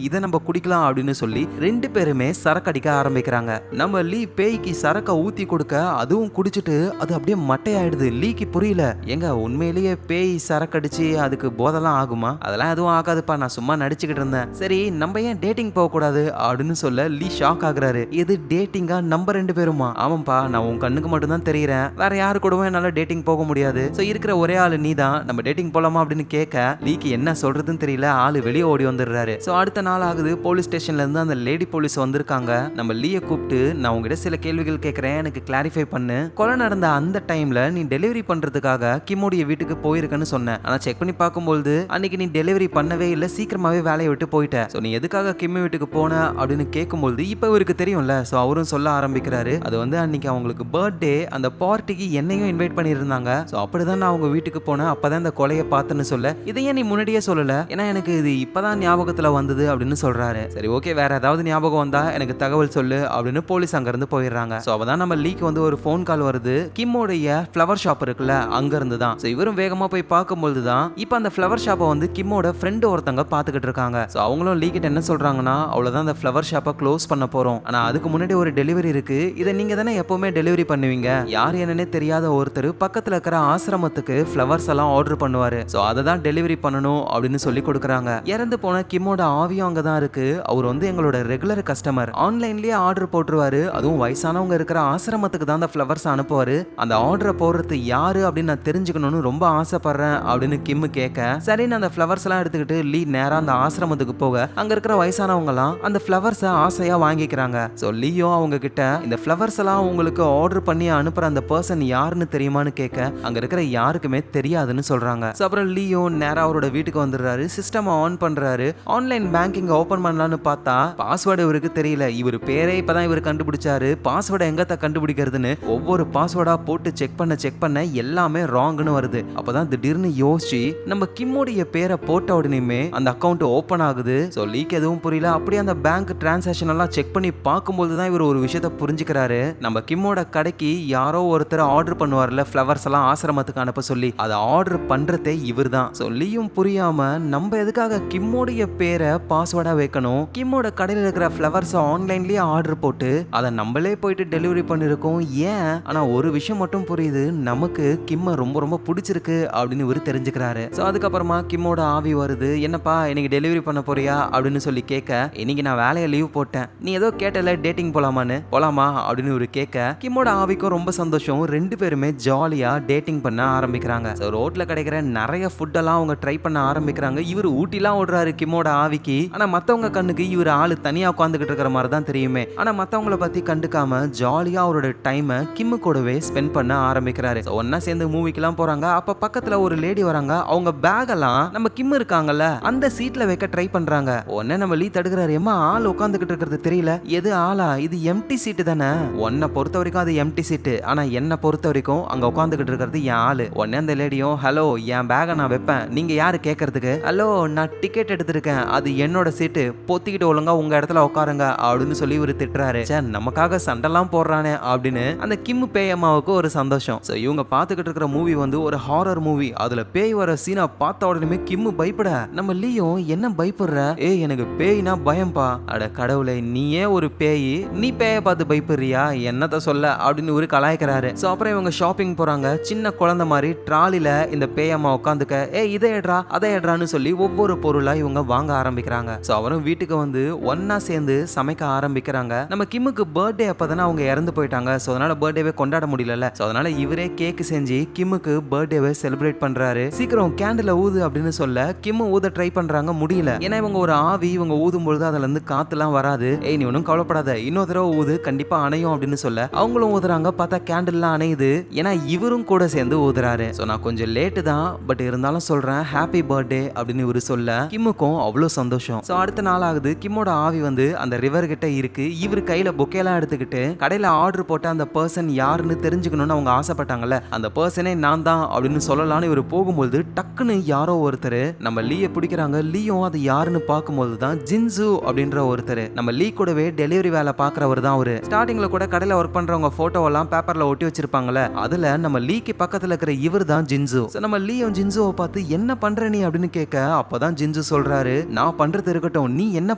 இதை நம்ம குடிக்கலாம் அப்படின்னு சொல்லி ரெண்டு பேருமே சரக்கு அடிக்க ஆரம்பிக்கிறாங்க. நம்ம லீ பேய்க்கு சரக்க ஊத்தி கொடுக்க அதுவும் குடிச்சிட்டு அது அப்படியே மட்டையாயிடுது. லீக்கு புரியல, எங்க உண்மையிலேயே பேய் சரக்கு அடிச்சு அதுக்கு போதெல்லாம் ஆகுமா? அதெல்லாம் எதுவும் ஆகாதுப்பா, நான் சும்மா நடிச்சுக்கிட்டு இருந்தேன். சரி நம்ம ஏன் டேட்டிங் போக கூடாது அப்படின்னு சொல்ல லீ ஷாக் ஆகுறாரு. இது டேட்டிங்கா நம்ம ரெண்டு பேருமா? ஆமாப்பா, நான் உன் கண்ணுக்கு மட்டும் தான் தெரியுறேன், வேற யாரு கூடவும் என்னால டேட்டிங் போக முடியாது, சோ இருக்கிற ஒரே ஆளு நீ தான், நம்ம டேட்டிங் போலாமா அப்படின்னு கேட்க லீக்கு என்ன சொல்றதுன்னு தெரியல, ஆளு வெளியே ஓடி வந்துடுறாரு. சோ அடுத்த நாள் ஆகுது, போலீஸ் ஸ்டேஷன்ல இருந்து அந்த லேடி போலீஸ் வந்திருக்காங்க. நம்ம லீய கூப்பிட்டு நான் உங்ககிட்ட சில கேள்விகள் கேட்கறேன், எனக்கு கிளாரிஃபை பண்ணு. கொலை நடந்த அந்த டைம்ல நீ டெலிவரி பண்றதுக்காக கிம்மோடைய வீட்டுக்கு போயிருக்கன்னு சொன்ன, ஆனா செக் பண்ணி பார்க்கும்போது அன்னைக்கு நீ டெலிவரி பண்ணவே இல்லை, சீக்கிரமாவே வேலையை விட்டு போயிட்ட, சோ நீ எதுக்காக கிம்மி வீட்டுக்கு போன அப்படின்னு கேட்கும்போது இப்ப இவருக்கு தெரியும்ல. சோ அவரும் சொல்ல ஆரம்பிக்கிறாரு, அது வந்து அன்னைக்கு அவங்களுக்கு பர்த்டே, அந்த பார்ட்டிக்கு என்னையும் இன்வைட் பண்ணியிருந்தாங்க, சோ அப்படிதான் நான் அவங்க வீட்டுக்கு போனேன், அப்பதான் இந்த கொலையை பார்த்தேன்னு சொல்ல, இதையே நீ முன்னாடியே சொல்லல, ஏன்னா எனக்கு இது இப்பதான் ஞாபகத்துல வந்தது அப்படின்னு சொல்றாரு. சரி ஓகே, வேற ஏதாவது ஞாபகம் வந்தா எனக்கு தகவல் சொல்லு அப்படின்னு போலீஸ் அங்க இருந்து போயிடுறாங்க. சோ அவதான் நம்ம லீக்கு வந்து ஒரு போன் கால் வருது, கிம்மோடைய ஃப்ளவர் ஷாப் இருக்குல்ல அங்க இருந்து தான். சோ இவரும் வேகமா போய் பார்க்கும்போது தான் இப்ப அந்த ஃப்ளவர் ஷாப்பை வந்து கிம்மோட ஃப்ரெண்ட் ஒருத்தங்க பாத்துக்கிட்டு இருக்காங்க. சோ அவங்களும் லீ கிட்ட என்ன சொல்றாங்கன்னா, அவ்வளவுதான் அந்த ஃப்ளவர் ஷாப்பை க்ளோஸ் பண்ண போறோம், ஆனா அதுக்கு முன்னாடி ஒரு டெலிவரி இருக்கு, இதை நீங்க தானே எப்பவுமே டெலிவரி பண்ணுவீங்க, யார் என்னன்னே தெரியாத ஒருத்தர் பக்கத்துல இருக்கிற ஆசிரமத்துக்கு ஃப்ளவர்ஸ் எல்லாம் ஆர்டர் பண்ணுவாரு, சோ அதை தான் டெலிவரி பண்ணணும் அப்படின்னு சொல்லி கொடுக்குறாங்க. இறந்து போன கிம்மோட ஆவியும் அங்கதான் இருக்கு, அவர் வந்து எங்களோட ரெகுலர் கஸ்டமர், ஆன்லைன்லயே ஆர்டர் போட்டுருவாரு, அதுவும் வயசானவங்க இருக்கிற ஆசிரமத்துக்கு தான் அந்த ஃப்ளவர்ஸ் அனுப்புவாரு, அந்த ஆர்டரை போடுறது யாரு அப்படின்னு நான் தெரிஞ்சுக்கணும்னு ரொம்ப ஆசைப்படுறேன் அப்படின்னு கிம்மு கேட்க, சரின்னு அந்த ஃப்ளவர்ஸ் எல்லாம் எடுத்துக்கிட்டு லீ நேரா அந்த ஆசிரமத்துக்கு போக அங்க இருக்கிற வயசானவங்க எல்லாம் அந்த ஃப்ளவர்ஸை ஆசையா வாங்கிக்கிறாங்க. சோ லீயும் அவங்க கிட்ட இந்த ஃப்ளவர்ஸ் எல்லாம் உங்களுக்கு ஆர்டர் பண்ணி அனுப்புற அந்த பர்சன் யாருன்னு தெரியுமான்னு கேட்க அங்க இருக்கிற யாருக்குமே தெரியாதுன்னு சொல்றாங்க. சோ அப்புறம் லீயும் நேரா அவரோட வீட்டுக்கு வந்துடுறாரு, சிஸ்டம் ஆன் பண்றாரு, ஆன்லைன் பேங்கிங் ஓபன் பண்ணலாம்னு பார்த்தா பாஸ்வேர்டு இவருக்கு தெரியல, இவர் பேரே இப்பதான் இவர் கண்டுபிடிச்சாரு, பாஸ்வேர்டை எங்கத்த கண்டுபிடிக்கிறதுன்னு ஒவ்வொரு பாஸ்வேர்டா போட்டு செக் பண்ண எல்லாமே ராங்னு வருது. அப்பதான் திடீர்னு யோசிச்சு நம்ம கிம்மோடைய பேரை போட்ட உடனே அந்த அக்கவுண்ட் ஓபன் ஆகுது. சோ லீக் எதுவும் புரியல, அப்படியே அந்த பேங்க் டிரான்சாக்ஷன் எல்லாம் செக் பண்ணி பார்க்கும்போது தான் இவர் ஒரு விஷயத்தை புரிஞ்சுக்கிறாரு, நம்ம கிம்மோட கடைக்கு யாரோ ஒருத்தர் ஆர்டர் பண்ணுவார்ல ஃப்ளவர்ஸ் எல்லாம் ஆசிரமத்துக்கு அனுப்ப சொல்லி, அதை ஆர்டர் பண்றதே இவர் தான். சோ லீயும் புரியாம நம்ம எதுக்காக கிம்மோடைய பேரை பாஸ்வேர்டா வைக்கணும், கிம்மோட கடையில் இருக்கிற ஃப்ளவர்ஸ் ஆன்லைன்லயே ஆர்டர் போட்டு அதை நம்மளே போயிட்டு டெலிவரி பண்ணிருக்கோம் ஏன், ஆனா ஒரு விஷயம் மட்டும் புரியுது, நமக்கு கிம்ம ரொம்ப ரொம்ப பிடிச்சிருக்கு அப்படின்னு இவர் தெரிஞ்சுக்கிறாரு. சோ அதுக்கப்புறமா கிம்மோட ஆவி வருது, என்னப்பா இன்னைக்கு டெலிவரி பண்ண போறியா அப்படின்னு சொல்லி கேட்க, இன்னைக்கு நான் வேலையை லீவ் போட்டேன், நீ ஏதோ கேட்டல டேட்டிங் போலாமான்னு, போலாமா அப்படின்னு இவர் கேட்க கிம்மோட ஆவிக்கும் ரொம்ப சந்தோஷம், ரெண்டு பேருமே ஜாலியா டேட்டிங் பண்ண ஆரம்பிக்கிறாங்க. சோ ரோட்ல கிடைக்கிற நிறைய ஃபுட் எல்லாம் அவங்க ட்ரை பண்ண ஆரம்பிக்கிறாங்க. இவர் ஊட்டிலாம் ஓடுறாரு கிம்மோட ஆவிக்கு, ஆனா மத்தவங்க கண்ணுக்கு இவர் ஆளு தனியா உட்காந்துக்கிட்டு இருக்கிற மாதிரி தான் தெரியுமே, ஆனா மத்தவங்கள பத்தி கண்டுக்காம ஜாலியா அவரோட டைமை கிம்மு கூடவே ஸ்பெண்ட் பண்ண ஆரம்பிக்கிறாரு. ஒன்னா சேர்ந்து மூவிக்கெல்லாம் போறாங்க. அப்ப பக்கத்துல ஒரு லேடி வராங்க, அவங்க பேக் எல்லாம் நம்ம கிம் இருக்காங்கல்ல அந்த சீட்ல வைக்க ட்ரை பண்றாங்க. உடனே நம்ம லீ தடுக்கிறாரு, ஏமா ஆள் உட்காந்துக்கிட்டு இருக்கிறது தெரியல, எது ஆளா, இது எம்டி சீட்டு தானே, உன்னை பொறுத்த வரைக்கும் அது எம்டி சீட்டு, ஆனா என்ன பொறுத்த வரைக்கும் அங்க உட்காந்துக்கிட்டு இருக்கிறது என் ஆளு. உடனே அந்த லேடியும், ஹலோ என் பேக நான் வைப்பேன், நீங்க யாரு கேட்கறதுக்கு, ஹலோ நான் டிக்கெட் எடுத்திருக்கேன், அது என்னோட சீட்டு, பொத்திக்கிட்டு ஒழுங்கா உங்க இடத்துல உட்காருங்க அப்படின்னு சொல்லி இவரு திட்டுறாரு. நமக்காக சண்டெல்லாம் போடுறானே அப்படின்னு அந்த கிம் பேயம்மாவுக்கு ஒரு சந்தோஷம். சோ இவங்க பாத்துக்கிட்டு இருக்கிற மூவி வந்து ஒரு ஹாரர் மூவி. அதுல பேய் வர சீனை பார்த்த உடனே கிம்மு பயப்பட, நம்ம லீயும் என்ன பயப்படுற, எனக்கு பேய்னா பயம்பா. அட கடவுளே, நீ ஏன் ஒரு பேய், நீ பேய பார்த்து பயப்படுறியா, என்னத்த சொல்ல அப்படின்னு ஒரு கலாய்க்கிறாரு. சோ அப்புறம் இவங்க ஷாப்பிங் போறாங்க. சின்ன குழந்தை மாதிரி ட்ராலில இந்த பேயம்மா உட்காந்துக்க, இதை எடுறா அதை எடுறான்னு சொல்லி ஒவ்வொரு பொருளா இவங்க வாங்க ஆரம்பிக்கிறாங்க. சோ அவரும் வீட்டுக்கு வந்து ஒன்னா சேர்ந்து சமைக்க ஆரம்பிக்கிறாங்க. நம்ம கிம்முக்கு பர்த்டே அப்பதானே அவங்க இறந்து போயிட்டாங்க. சோ அதனால பர்த்டேவே கொண்டாட முடியல. சோ அதனால இவரே கேக் செஞ்சு கிம்முக்கு பர்த்டேவை செலிப்ரேட் பண்றாரு. சீக்கிரம் கேண்டில் ஊது அப்படின்னு சொல்ல கிம்மு ஊத ட்ரை பண்றாங்க, முடியல. ஏன்னா இவங்க ஒரு ஆவி, இவங்க ஊதும் பொழுது அதுல இருந்து காத்துலாம் வராது. நீ ஒன்னும் கவலைப்படாத, இன்னொரு தடவை ஊது, கண்டிப்பா அணையும் அப்படின்னு சொல்ல அவங்களும் ஊதுறாங்க. பார்த்தா கேண்டில்லாம் அணையுது. ஏன்னா இவரும் கூட சேர்ந்து ஊதுறாரு. சோ நான் கொஞ்சம் லேட்டு தான், பட் இருந்தாலும் சொல்றேன் ஹாப்பி பர்த்டே அப்படின்னு இவரு சொல்ல கிம்முக்கும் அவ்வளவு சந்தோஷம். சோ அடுத்த நாள் ஆகுது. கிம்மோட ஆவி வந்து அந்த ரிவர் கிட்ட இருக்கு. இவரு கையில பொக்கேலாம் எடுத்துக்கிட்டு கடையில ஆர்டர் போட்ட அந்த பர்சன் யாருன்னு தெரிஞ்சுக்கணும்னு அவங்க ஆசைப்பட்டாங்கல்ல, அந்த பர்சனே நான் தான் அப்படின்னு சொல்லலாம்னு இவர் போகும்போது டக்குன்னு யாரோ ஒருத்தர் நம்ம லீயை பிடிக்கிறாங்க. லீயும் அது யாருன்னு பார்க்கும்போது தான் ஜின்சு அப்படின்ற ஒருத்தர். நம்ம லீ கூடவே டெலிவரி வேலை பார்க்கறவர் தான் அவரு. ஸ்டார்டிங்ல கூட கடையில ஒர்க் பண்றவங்க போட்டோ எல்லாம் பேப்பர்ல ஒட்டி வச்சிருப்பாங்கல்ல, அதுல நம்ம லீக்கு பக்கத்துல இருக்கிற இவர் தான் ஜின்சு. நம்ம லீயும் ஜின்சுவை பார்த்து என்ன பண்ற நீ அப்படின்னு கேட்க, அப்பதான் ஜின்சு சொல்றாரு, நான் பண்றது இருக்கட்டும், நீ என்ன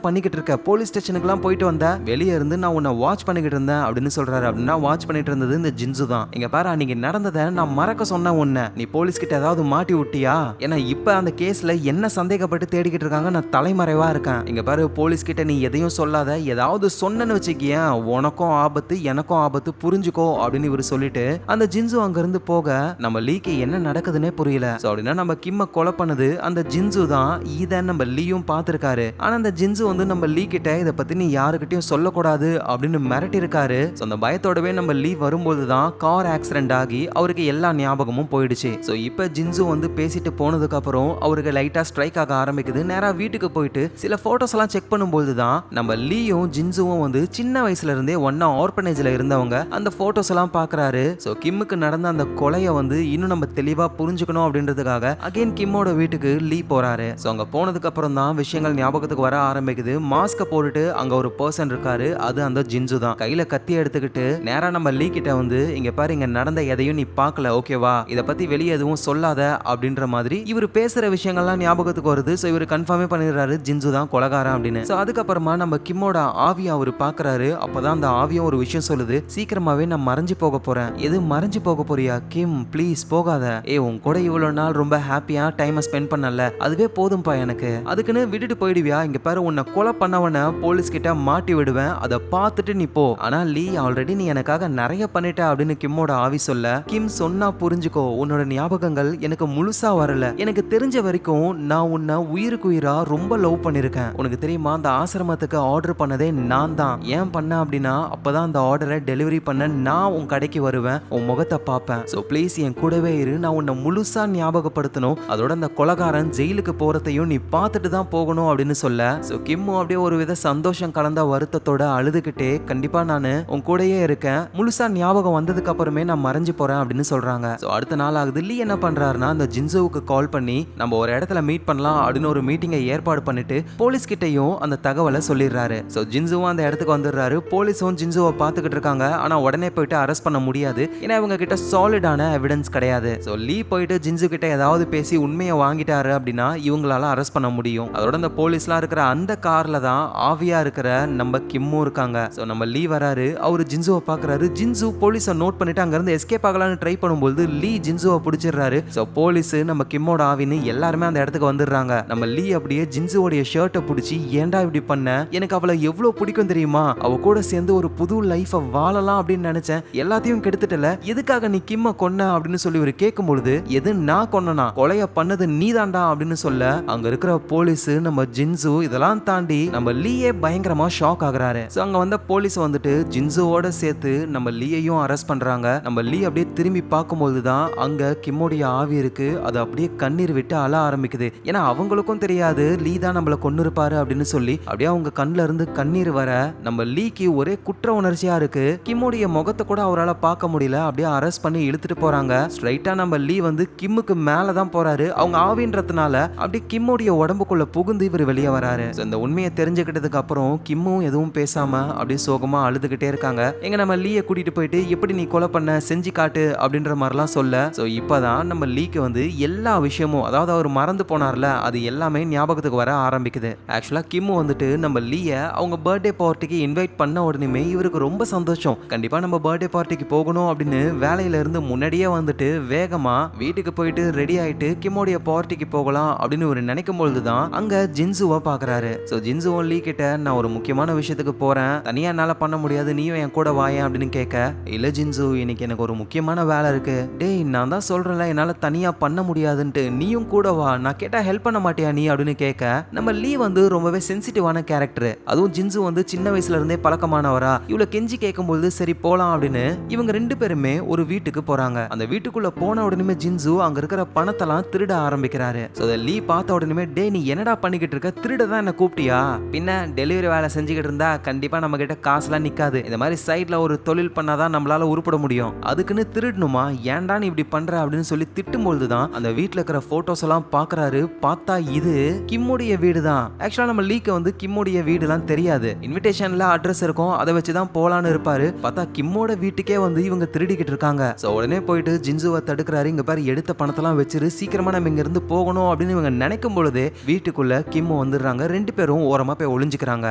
பண்ணிக்கிட்டு இருக்க, போலீஸ் ஸ்டேஷனுக்குலாம் போயிட்டு வந்த, வெளியே இருந்து நான் உன்னை வாட்ச் பண்ணிக்கிட்டு இருந்தேன் அப்படின்னு சொல்றாரு. அப்படின்னா வாட்ச் பண்ணிட்டு இருந்தது இந்த ஜின்சு தான். இங்க பாரு, நீங்க நடந்ததை நான் மறக்க சொன்ன உன்னை, நீ போலீஸ் கிட்ட ஏதாவது மாட்டி விட்டியா, ஏன்னா இப்ப அந்த கேஸ்ல என்ன சந்தேகப்பட்டு தேடிக்கிட்டு இருக்காங்க, நான் தலைமறைவா இருக்கேன். இங்க பாரு, போலீஸ் கிட்ட நீ எதையும் சொல்லாத, ஏதாவது சொன்னன்னு வச்சுக்கிய உனக்கும் ஆபத்து எனக்கும் ஆபத்து, புரிஞ்சுக்கோ அப்படின்னு இவர் சொல்லிட்டு அந்த ஜின்சு அங்க இருந்து போக நம்ம லீக்கு என்ன நடக்குதுன்னே புரியல. அப்படின்னா நம்ம கிம்ம கொலை பண்ணது அந்த ஜின்சு தான். இத நம்ம லீயும் பார்த்திருக்காரு. ஆனா அந்த ஜின்சு வந்து நம்ம லீ கிட்ட இத பத்தி நீ யாருக்கிட்டையும் சொல்லக்கூடாது அப்படின்னு மிரட்டி இருக்காரு. அந்த பயத்தோடவே நம்ம லீ வரும்போது தான் கார் ஆக்சிடென்ட் ஆகி அவருக்கு எல்லா ஞாபகமும் போயிடுச்சு. சோ இப்ப ஜின்சு வந்து பேசிட்டு போனதுக்கு அப்புறம் அவருக்கு லைட்டா ஸ்ட்ரைக் ஆக ஆரம்பிக்குது. நேரா வீட்டுக்கு போயிட்டு சில போட்டோஸ் எல்லாம் செக் பண்ணும்போது தான் நம்ம லீயும் ஜின்சுவும் வந்து சின்ன வயசுல இருந்தே ஒன்னா ஆர்பனேஜ்ல இருந்தவங்க அந்த போட்டோஸ் எல்லாம் பாக்குறாரு. சோ கிம்முக்கு நடந்த அந்த கொலையை வந்து இன்னும் நம்ம தெளிவா புரிஞ்சுக்கணும் அப்படின்றதுக்காக அகைன் கிம்மோட வீட்டுக்கு லீ போறாரு. சோ அங்க போனதுக்கு அப்புறம் தான் விஷயங்கள் ஞாபகத்துக்கு வர ஆரம்பிக்குது. மாஸ்க போட்டுட்டு அங்க ஒரு பர்சன் இருக்காரு, அது அந்த ஜின்சு தான். கையில கத்தி எடுத்துக்கிட்டு நேரா நம்ம லீ கிட்ட வந்து, இங்க பாரு, இங்க நடந்த எதையும் நீ பார்க்கல, ஓகேவா, இத பத்தி வெளியே எதுவும் சொல்லாத அப்படின்ற மாதிரி இவர் பேசுற விஷயங்கள்லாம் ஞாபகத்துக்கு வருது. சோ இவர் கன்ஃபார்மே பண்ணிடுறாரு ஜின்சு தான் கொலைகாரன் அப்படின்னு. சோ அதுக்கப்புறமா நம்ம கிம்மோட ஆவியை அவர் பாக்குறாரு. அப்பதான் அந்த ஆவியும் ஒரு விஷயம் சொல்லுது, சீக்கிரமாவே நான் மறைஞ்சு போக போறேன். எது மறைஞ்சு போக போறியா கிம், ப்ளீஸ் போகாத. உன் கூட இவ்வளவு நாள் ரொம்ப ஹாப்பியா டைம் ஸ்பெண்ட் பண்ணல, அதுவே போதும்பா எனக்கு, அதுக்குன்னு விட்டுட்டு போயிடுவியா, இங்க பாரு, உன்னை கொலை பண்ணவன போலீஸ் கிட்ட மாட்டி விடுவேன், அதை பார்த்துட்டு நீ போ. ஆனா லீ, ஆல்ரெடி நீ எனக்காக நிறைய பண்ணிட்ட அப்படின்னு கிம்மோட ஆவி சொல்ல, கிம் சொன்னா புரிஞ்சுக்கோ, உன்னோட ஞாபகங்கள் எனக்கு முழுசா வரல, எனக்கு தெரிஞ்ச வரைக்கும் நான் உன்னை உயிருக்கு உயிரா ரொம்ப லவ் பண்ணிருக்கேன். உனக்கு தெரியுமா, அந்த ஆசிரமத்துக்கு ஆர்டர் பண்ணதே நான் தான். ஏன் பண்ண அப்படின்னா, அப்பதான் அந்த ஆர்டரை டெலிவரி பண்ண நான் உன் கடைக்கு வருவேன், உன் முகத்தை பார்ப்பேன். சோ ப்ளீஸ் என் கூடவே இரு, நான் உன்னை முழுசா ஞாபகப்படுத்தணும், அதோட அந்த கொலைகாரன் ஜெயிலுக்கு போறதையும் நீ பார்த்துட்டு தான் போகணும் அப்படின்னு சொல்ல, சோ கிம்மு அப்படியே ஒரு வித சந்தோஷம் கலந்த வருத்தத்தோட அழுதுகிட்டே, கண்டிப்பா நானு உன் கூடயே இருக்கேன், முழுசா ஞாபகம் வந்ததுக்கு அப்புறமே நான் மறைஞ்சு போறேன் அப்படின்னு சொல்றாங்க. சோ அடுத்த நாள் ஆகுது. லீ என்ன பண்றாருன்னா, அந்த ஜின்சுவுக்கு கால் பண்ணி நம்ம ஒரு இடத்துல மீட் பண்ணலாம் அப்படின்னு ஒரு மீட்டிங்கை ஏற்பாடு பண்ணிட்டு போலீஸ் கிட்டையும் அந்த தகவலை சொல்லிடுறாரு. சோ ஜின்சுவும் அந்த இடத்துக்கு வந்துடுறாரு. போலீஸும் ஜின்சுவை பார்த்துக்கிட்டு இருக்காங்க. ஆனா உடனே போயிட்டு அரெஸ்ட் பண்ண முடியாது, ஏன்னா இவங்க கிட்ட சாலிடான எவிடன்ஸ் கிடையாது. சோ லீ போயிட்டு ஜின்சு கிட்ட ஏதாவது பேசி உண்மையை வாங்கிட்டாரு அப்படின்னா இவங்களால அரெஸ்ட் பண்ண முடியும். அதோட அந்த போலீஸ்லாம் இருக்கிற அந்த கார்ல தான் ஆவியா இருக்கிற நம்ம கிம்மும் இருக்காங்க. சோ நம்ம லீ வராரு. அவரு ஜின்சுவை பாக்குறாரு. ஜின்சு போலீஸை நோட் பண்ணிட்டு அங்க இருந்து எஸ்கேப் ஆகலாம்னு ட்ரை பண்ணும்போது லீ ஜின்சுவை பிடிச்சிடுறாரு. சோ போலீஸ் நம்ம கிம்மோட ஆவின்னு எல்லாருமே அந்த இடத்துக்கு வந்துடுறாங்க. நம்ம லீ அப்படியே ஜின்சுவோடைய ஷர்ட்டை பிடிச்சி, ஏன்டா இப்படி பண்ண, எனக்கு அவளை எவ்வளவு பிடிக்கும் தெரியுமா, அவ கூட சேர்ந்து ஒரு புது லைஃப வாழலாம் அப்படின்னு நினைச்சேன், எல்லாத்தையும் கெடுத்துட்டல, எதுக்காக நீ கிம்ம கொன்ன அப்படின்னு சொல்லி ஒரு கேட்கும்பொழுது, எது நான் கொன்னனா, கொலைய பண்ணது நீதான்டா அப்படின்னு சொல்ல அங்க இருக்கிற போலீஸ் நம்ம ஜின்சு இதெல்லாம் தாண்டி நம்ம லீயே பயங்கரமா ஷாக் ஆகுறாரு. சோ அங்க வந்த போலீஸ் வந்துட்டு ஜின்சுவோட சேர்த்து நம்ம லீயையும் அரெஸ்ட் பண்றாங்க. நம்ம லீ அப்படியே திரும்பி பார்க்கும்போது தான் அங்க கிம்மோடைய ஆவி இருக்கு. அது அப்படியே கண்ணீர் விட்டு அழ ஆரம்பிக்குது. ஏன்னா அவங்களுக்கும் தெரியாது லீ தான் நம்மள கொன்னு இருப்பாரு அப்படின்னு சொல்லி அப்படியே அவங்க கண்ணுல இருந்து கண்ணீர் வர நம்ம லீக்கு ஒரே குற்ற உணர்ச்சியா இருக்கு. கிம்மோடைய முகத்தை கூட அவரால் பார்க்க முடியல. அப்படியே அரெஸ்ட் பண்ணி இழுத்துட்டு போறாங்க. ஸ்ட்ரைட்டா நம்ம லீ வந்து கிம்முக்கு மேலதான் போறாரு. அவங்க ஆவின்றதுனால அப்படியே கிம்மோடைய உடம்புக்குள்ள புகுந்து இவர் வெளியே வராரு. இந்த உண்மையை தெரிஞ்சுக்கிட்டதுக்கு அப்புறம் கிம்மும் எதுவும் பேசாம அப்படியே சோகமா அழுதுகிட்டே இருக்காங்க. எங்க நம்ம லீயை கூட்டிட்டு போயிட்டு எப்படி நீ கொலை பண்ண, செஞ்சு காட்டு அப்படின்ற மாதிரிலாம் சொல்ல சொல்ல சோ இப்பதான் நம்ம லீக்கு வந்து எல்லா விஷயமும், அதாவது அவர் மறந்து போனார்ல, அது எல்லாமே ஞாபகத்துக்கு வர ஆரம்பிக்குது. ஆக்சுவலா கிம்மு வந்துட்டு நம்ம லீய அவங்க பர்த்டே பார்ட்டிக்கு இன்வைட் பண்ண உடனே இவருக்கு ரொம்ப சந்தோஷம். கண்டிப்பா நம்ம பர்த்டே பார்ட்டிக்கு போகணும் அப்படின்னு வேலையில இருந்து முன்னாடியே வந்துட்டு வேகமா வீட்டுக்கு போயிட்டு ரெடி ஆயிட்டு கிம்மோடைய பார்ட்டிக்கு போகலாம் அப்படின்னு இவர் நினைக்கும் பொழுதுதான் அங்க ஜின்சுவை பாக்குறாரு. சோ ஜின்சுவும் லீ கிட்ட நான் ஒரு முக்கியமான விஷயத்துக்கு போறேன், தனியா என்னால பண்ண முடியாது, நீயும் என் கூட வாயேன் அப்படின்னு கேட்க, இல்ல ஜின்சு இன்னைக்கு எனக்கு ஒரு முக்கியமான வேலை இருக்கு. டேய் நான் தான் சொல்றேன்ல என்னால தனியா பண்ண முடியாதுன்ட்டு, நீயும் கூட வா, நான் கேட்டா ஹெல்ப் பண்ண மாட்டியா நீ அப்படின்னு கேட்க, நம்ம லீ வந்து ரொம்பவே சென்சிட்டிவான கேரக்டர், அதுவும் ஜின்சு வந்து சின்ன வயசுல இருந்தே பழக்கமானவரா, இவ்வளவு கெஞ்சி கேட்கும்போது சரி போலாம் அப்படின்னு இவங்க ரெண்டு பேருமே ஒரு வீட்டுக்கு போறாங்க. அந்த வீட்டுக்குள்ள போன உடனே ஜின்சு அங்க இருக்கிற பணத்தெல்லாம் திருட ஆரம்பிக்கிறாரு. சோ லீ பார்த்த உடனே டே நீ என்னடா பண்ணிக்கிட்டு இருக்க, திருட தான் என்ன கூப்பிட்டியா, பின்ன டெலிவரி வேலை செஞ்சுக்கிட்டு இருந்தா கண்டிப்பா நம்ம கிட்ட காசுலாம் நிக்காது, இந்த மாதிரி சைட்ல ஒரு தொழில் பண்ணாதான் நம்மளால உருப்பட முடியும், அதுக்குன்னு திருடணுமா, ஏன்டா நீ இப்படி பண்ற அப்படின்னு சொல்லி திட்டும் பொழுதுதான் அந்த வீட்டுல இருக்கிற போட்டோஸ் எல்லாம் பாக்குறாரு. பார்த்தா இது கிம்முடைய வீடு தான். ஆக்சுவலா நம்ம லீக்கு வந்து கிம்முடைய வீடுலாம் தெரியாது, இன்விடேஷன்ல அட்ரஸ் இருக்கும், அதை வச்சுதான் போலான்னு இருப்பாரு. பார்த்தா கிம்மோட வீட்டுக்கே வந்து இவங்க திருடிக்கிட்டு இருக்காங்க. சோ உடனே போயிட்டு ஜின்சுவை தடுக்கிறாரு. இங்க பாரு எடுத்த பணத்தெல்லாம் வச்சிரு, சீக்கிரமா நம்ம இங்க இருந்து போகணும் அப்படின்னு இவங்க நினைக்கும் பொழுது வீட்டுக்குள்ள கிம்மு வந்துடுறாங்க. ரெண்டு பேரும் ஓரமா போய் ஒளிஞ்சுக்கிறாங்க.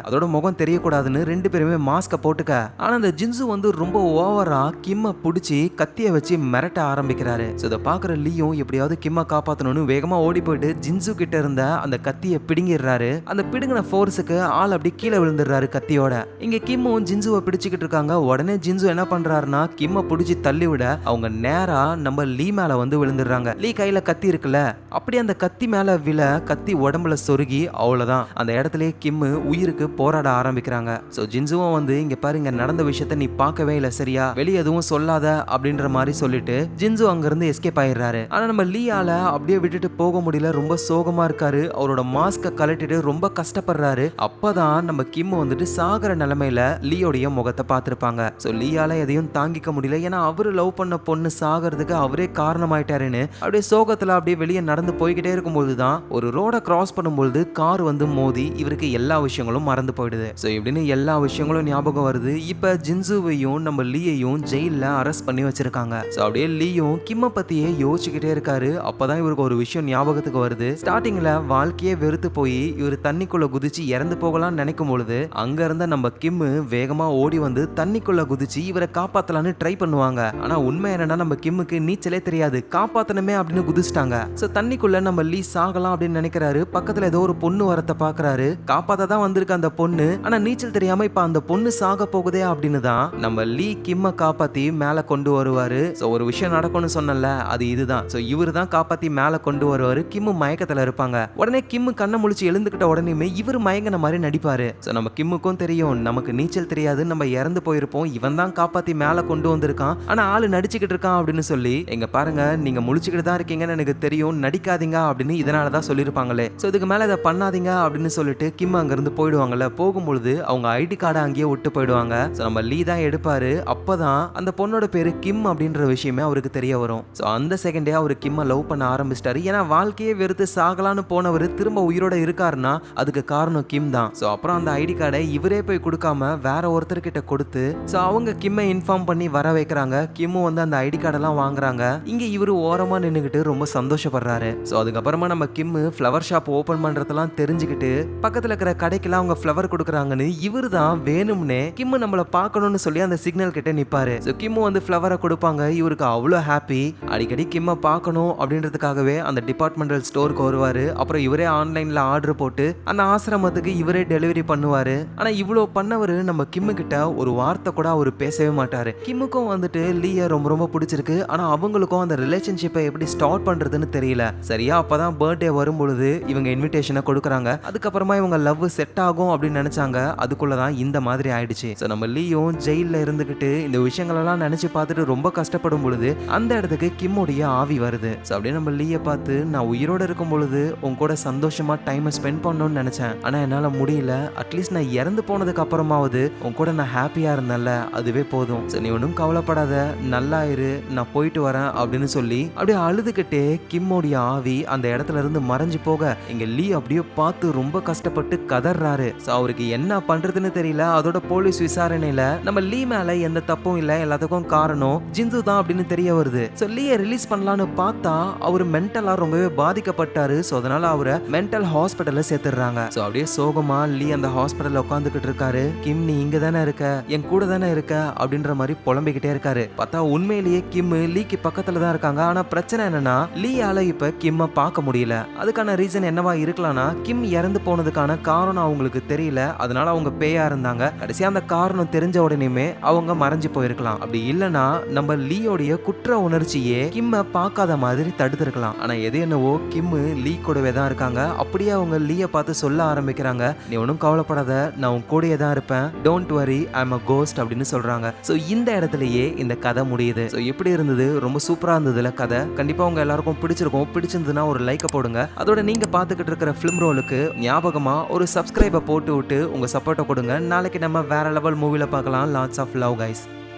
அதோட முகம் தெரியக்கூடாதுன்னு ரெண்டு பேருமே மாஸ்க போட்டுக்க. ஆனா அந்த ஜின்சு வந்து ரொம்ப ஓவரா கிம்ம புடிச்சு கத்திய வச்சு மிரட்ட ஆரம்பிக்கிறாரு. சோ இத பாக்குற லீயும் எப்படியாவது கிம்ம காப்பாத்தணும்னு வேகமா ஓடி போயிட்டு ஜின்சு கிட்ட இருந்த அந்த கத்திய பிடுங்கிடுறாரு. அந்த பிடுங்கின ஃபோர்ஸுக்கு ஆள் அப்படி கீழே விழுந்துடுறாரு கத்தியோட. இங்க கிம்மும் ஜின்சுவை பிடிச்சுக்கிட்டு இருக்காங்க. உடனே ஜின்சு என்ன பண்றாருன்னா கிம்ம புடிச்சு தள்ளி விட அவங்க நேரா நம்ம லீ மேல வந்து விழுந்துடுறாங்க. லீ கையில கத்தி இருக்குல்ல, அப்படி அந்த கத்தி மேல விழ கத்தி உடம்புல சொருகி அவ்வளவுதான் அந்த இடத்துலயே கிம்மு உயிருக்கு போராட ஆரம்பிக்கிறாங்க. சோ ஜின்சுவும் வந்து இங்க பாருங்க நடந்த விஷயத்த நீ பார்க்கவே இல்ல சரியா, வெளியே எதுவும் சொல்லாத அப்படின்ற மாதிரி சொல்லிட்டு ஜின்சு அங்க இருந்து எஸ்கேப் ஆயிடுறாரு. ஆனா நம்ம லீயால அப்படியே விட்டுட்டு போக முடியல, ரொம்ப சோகமா இருக்காரு. அவரோட மாஸ்க கழட்டிட்டு ரொம்ப கஷ்டப்படுறாரு. அப்பதான் நம்ம கிம்மு வந்துட்டு சாகர நிலைமையில லீயோடைய முகத்தை பார்த்திருப்பாங்க. சோ லீயால எதையும் தாங்கிக்க முடியல, ஏன்னா அவரு லவ் பண்ண பொண்ணு சாகிறதுக்கு அவரே காரணமாயிட்டாருன்னு அப்படியே சோகத்துல அப்படியே வெளியே நடந்து போய்கிட்டே இருக்கும்போதுதான் ஒரு ரோட கிராஸ் பண்ணும்போது கார் வந்து மோதி இவருக்கு எல்லா விஷயங்களும் மறந்து போயிடுது. சோ இப்படின்னு எல்லா விஷயங்களும் ஞாபகம் வருது. இப்ப ஜின்சுவையும் நம்ம லீயையும் ஜெயில அரெஸ்ட் பண்ணி வச்சிருக்காங்க. சோ அப்படியே லீயும் கிம்ம பத்தியே யோசிச்சுக்கிட்டே இருக்காரு. அப்பதான் இவருக்கு ஒரு விஷயம் ஞாபகத்துக்கு வருது. ஸ்டார்டிங்ல வாழ்க்கையே வெறுத்து போய் இவர் தண்ணிக்குள்ள குதிச்சு இறந்து போகலாம்னு நினைக்கும் பொழுது அங்க இருந்த நம்ம கிம்மு வேகமா ஓடி வந்து தண்ணிக்குள்ள குதிச்சு இவரை காப்பாத்தலான்னு ட்ரை பண்ணுவாங்க. ஆனா உண்மை என்னன்னா நம்ம கிம்முக்கு நீச்சலே தெரியாது, காப்பாத்தணுமே அப்படின்னு குதிச்சிட்டாங்க. சோ தண்ணிக்குள்ள நம்ம லீ சாகலாம் அப்படின்னு நினைக்கிறாரு. பக்கத்துல ஏதோ ஒரு பொண்ணு வரத்த பாக்குறாரு, காப்பாத்த தான் வந்திருக்கு அந்த பொண்ணு, ஆனா நீச்சல் தெரியாம இப்ப அந்த பொண்ணு சாக போகுதே அப்படின்னு தான் நம்ம லீ கிம்ம காப்பாத்தி மேல கொண்டு வருவாரு. சோ ஒரு விஷயம் நடக்கும்னு சொன்னல, அது இதுதான். சோ இவரு தான் காப்பாத்தி மேல கொண்டு வருவாரு. கிம்மு மயக்கத்துல இருப்பாங்க. உடனே கிம்மு கண்ணை முழிச்சு எழுந்துக்கிட்ட உடனே இவரு மயங்கின மாதிரி நடிப்பாரு. சோ நம்ம கிம்முக்கும் தெரியும் நமக்கு நீச்சல் தெரியாது, நம்ம இறந்து போயிருப்போம், இவன் தான் காப்பாத்தி மேல கொண்டு வந்திருக்கான், ஆனா ஆளு நடிச்சுக்கிட்டு இருக்கான் அப்படின்னு சொல்லி, எங்க பாருங்க நீங்க முழிச்சுக்கிட்டு தான் இருக்கீங்கன்னு எனக்கு தெரியும், நடிக்காதீங்க அப்படின்னு இதனாலதான் சொல்லிருப்பாங்களே. சோ இதுக்கு மேல இதை பண்ணாதீங்க அப்படின்னு சொல்லிட்டு கிம் அங்க இருந்து போயிடுவாங்கல்ல. போகும்பொழுது அவங்க ஐடி கார்டை அங்கேயே விட்டு போயிடுவாங்க. சோ நம்ம லீ தான் எடுப்பாரு. அப்பதான் அந்த பொண்ணோட பேரு கிம் அப்படின்ற விஷயமே அவருக்கு தெரிய வரும். சோ அந்த செகண்டே அவரு கிம்ம லவ் பண்ண ஆரம்பிச்சிட்டாரு. ஏன்னா வாழ்க்கையே வெறுத்து சாகலான்னு போனவர் திரும்ப உயிரோட இருக்காருன்னா அதுக்கு காரணம் கிம் தான். சோ அப்புறம் அந்த ஐடி கார்டை இவரே போய் கொடுக்காம வேற ஒருத்தர்கிட்ட கொடுத்து சோ அவங்க கிம்மை இன்ஃபார்ம் பண்ணி வர வைக்கிறாங்க. கிம்மும் வந்து அந்த ஐடி கார்டெல்லாம் வாங்குறாங்க. இங்க இவரு ஓரமா நின்னுகிட்டு ரொம்ப சந்தோஷப்படுறாரு. சோ அதுக்கப்புறமா நம்ம கிம்மு ஃப்ளவர் ஷாப் ஓபன் பண்றதெல்லாம் தெரிஞ்சுக்கிட்டு பக்கத்துல இருக்கிற கடைக்கெல்லாம் அவங்க ஃப்ளவர் கொடுக்குறாங்கன்னு இவரு தான் வேணும்னே கிம்மு நம்மள பார்க்கணும்னு சொல்லி அந்த சிக்னல் கிட்ட நிப்பாரு. சோ கிம்மு வந்து ஃப்ளவரை கொடுப்பாங்க. இவருக்கு அவ்வளோ ஹாப்பி, அடிக்கடி கிம்ம பார்க்கணும் அப்படின்றதுக்காகவே அந்த டிபார்ட்மெண்டல் ஸ்டோருக்கு வருவாரு. அப்புறம் இவரே ஆன்லைன்ல ஆர்டர் போட்டு அந்த ஆசிரமத்துக்கு இவரே டெலிவரி பண்ணுவாரு. ஆனா இவ்வளோ பண்ணவரு நம்ம கிம்மு கிட்ட ஒரு வார்த்தை கூட அவரு பேசவே மாட்டாரு. கிம்முக்கும் வந்துட்டு லீய ரொம்ப ரொம்ப பிடிச்சிருக்கு. ஆனா அவங்களுக்கும் அந்த ரிலேஷன்ஷிப்பை எப்படி ஸ்டார்ட் பண்றதுன்னு தெரியல. சரியா அப்பதான் பர்த்டே வரும் பொழுது இவங்க இன்விடேஷனை கொடுக்குறாங்க. அதுக்கப்புறமா இவங்க லவ் செட் ஆகும் அப்படின்னு நினைச்சாங்க. அதுக்குள்ளதான் இந்த மாதிரி ஆயிடுச்சு. சோ நம்ம லீயும் ஜெயில இருந்துகிட்டு இந்த விஷயங்கள் எல்லாம் நினைச்சு பார்த்துட்டு ரொம்ப கஷ்டப்படும் பொழுது அந்த இடத்துக்கு கிம்முடைய ஆவி வருது. சோ அப்படியே நம்ம லீய பார்த்து நான் உயிரோட இருக்கும் பொழுது உன் கூட சந்தோஷமா டைம் ஸ்பெண்ட் பண்ணணும்னு நினைச்சேன், ஆனா என்னால முடியல, அட்லீஸ்ட் நான் இறந்து போனதுக்கு அப்புறமாவது உன் கூட நான் ஹாப்பியா இருந்தேன்ல, அதுவே போதும், சோ நீ ஒன்றும் கவலைப்படாத, நல்லா இரு, நான் போயிட்டு வரேன் அப்படின்னு சொல்லி அப்படியே அழுதுகிட்டே கிம்மோடைய ஆவி அந்த இடத்துல இருந்து மறைஞ்சு போக இங்க லீ அப்படியே பார்த்து ரொம்ப கஷ்டப்பட்டு கதறாரு. சோ அவருக்கு என்ன பண்றதுன்னு தெரியல. அதோட போலீஸ் விசாரணையில நம்ம லீ மேல எந்த தப்பும் இல்ல, எல்லாத்துக்கும் காரணம் ஜின்சு தான் அப்படின்னு தெரிய வருது. வருது. சோ லீயை ரிலீஸ் பண்ணலாம்னு பார்த்தா அவர் மென்டலா ரொம்பவே பாதிக்கப்பட்டாரு. சோ அதனால அவரை மென்டல் ஹாஸ்பிட்டல்ல சேர்த்துறாங்க. சோ அப்படியே சோகமா லீ அந்த ஹாஸ்பிட்டல்ல உட்காந்துக்கிட்டு இருக்காரு. கிம் நீ இங்க தானே இருக்க, என் கூட தானே இருக்க அப்படின்ற மாதிரி புலம்பிக்கிட்டே இருக்காரு. பார்த்தா உண்மையிலேயே கிம் லீக்கு பக்கத்துல தான் இருக்காங்க. ஆனா பிரச்சனை என்னன்னா லீயால இப்ப கிம்ம பார்க்க முடியல. அதுக்கான ரீசன் என்னவா இருக்கலாம்னா கிம் இறந்து போனதுக்கான காரணம் அவங்களுக்கு தெரியல. அதனால அவங்க பேயா இருந்தாங்க. கடைசியா அந்த காரணம் தெரிஞ்ச உடனேயுமே அவங்க மறைஞ்சு போயிருக்கலாம். அப்படி இல்லனா நம்ம லீயோடைய குற்ற உணர்ச்சியே கிம்ம பார்க்காத மாதிரி தடுத்திருக்கலாம். ஆனா எது என்னவோ கிம் லீ கூடவே தான் இருக்காங்க. அப்படியே அவங்க லீய பார்த்து சொல்ல ஆரம்பிக்கிறாங்க, நீ ஒன்னும் கவலைப்படாத, நான் உன் கூடயே தான் இருப்பேன், don't worry I am a ghost அப்படின்னு சொல்றாங்க. சோ இந்த இடத்துலயே இந்த கதை முடியுது. சோ எப்படி இருந்தது? ரொம்ப சூப்பரா இருந்ததுல கதை. கண்டிப்பா உங்க எல்லாருக்கும் பிடிச்சிருக்கும். பிடிச்சிருந்ததுன்னா ஒரு லைக்க போடுங்க. அதோட நீங்க பார்த்துக்கிட்டு இருக்கிற ஃபிலிம் ரோலுக்கு ஞாபகமா ஒரு சப்ஸ்கிரைபை போட்டு விட்டு உங்க சப்போர்ட்டை கொடுங்க. நாளைக்கு நம்ம வேற லெவல் மூவில பார்க்கலாம். Lots of love guys.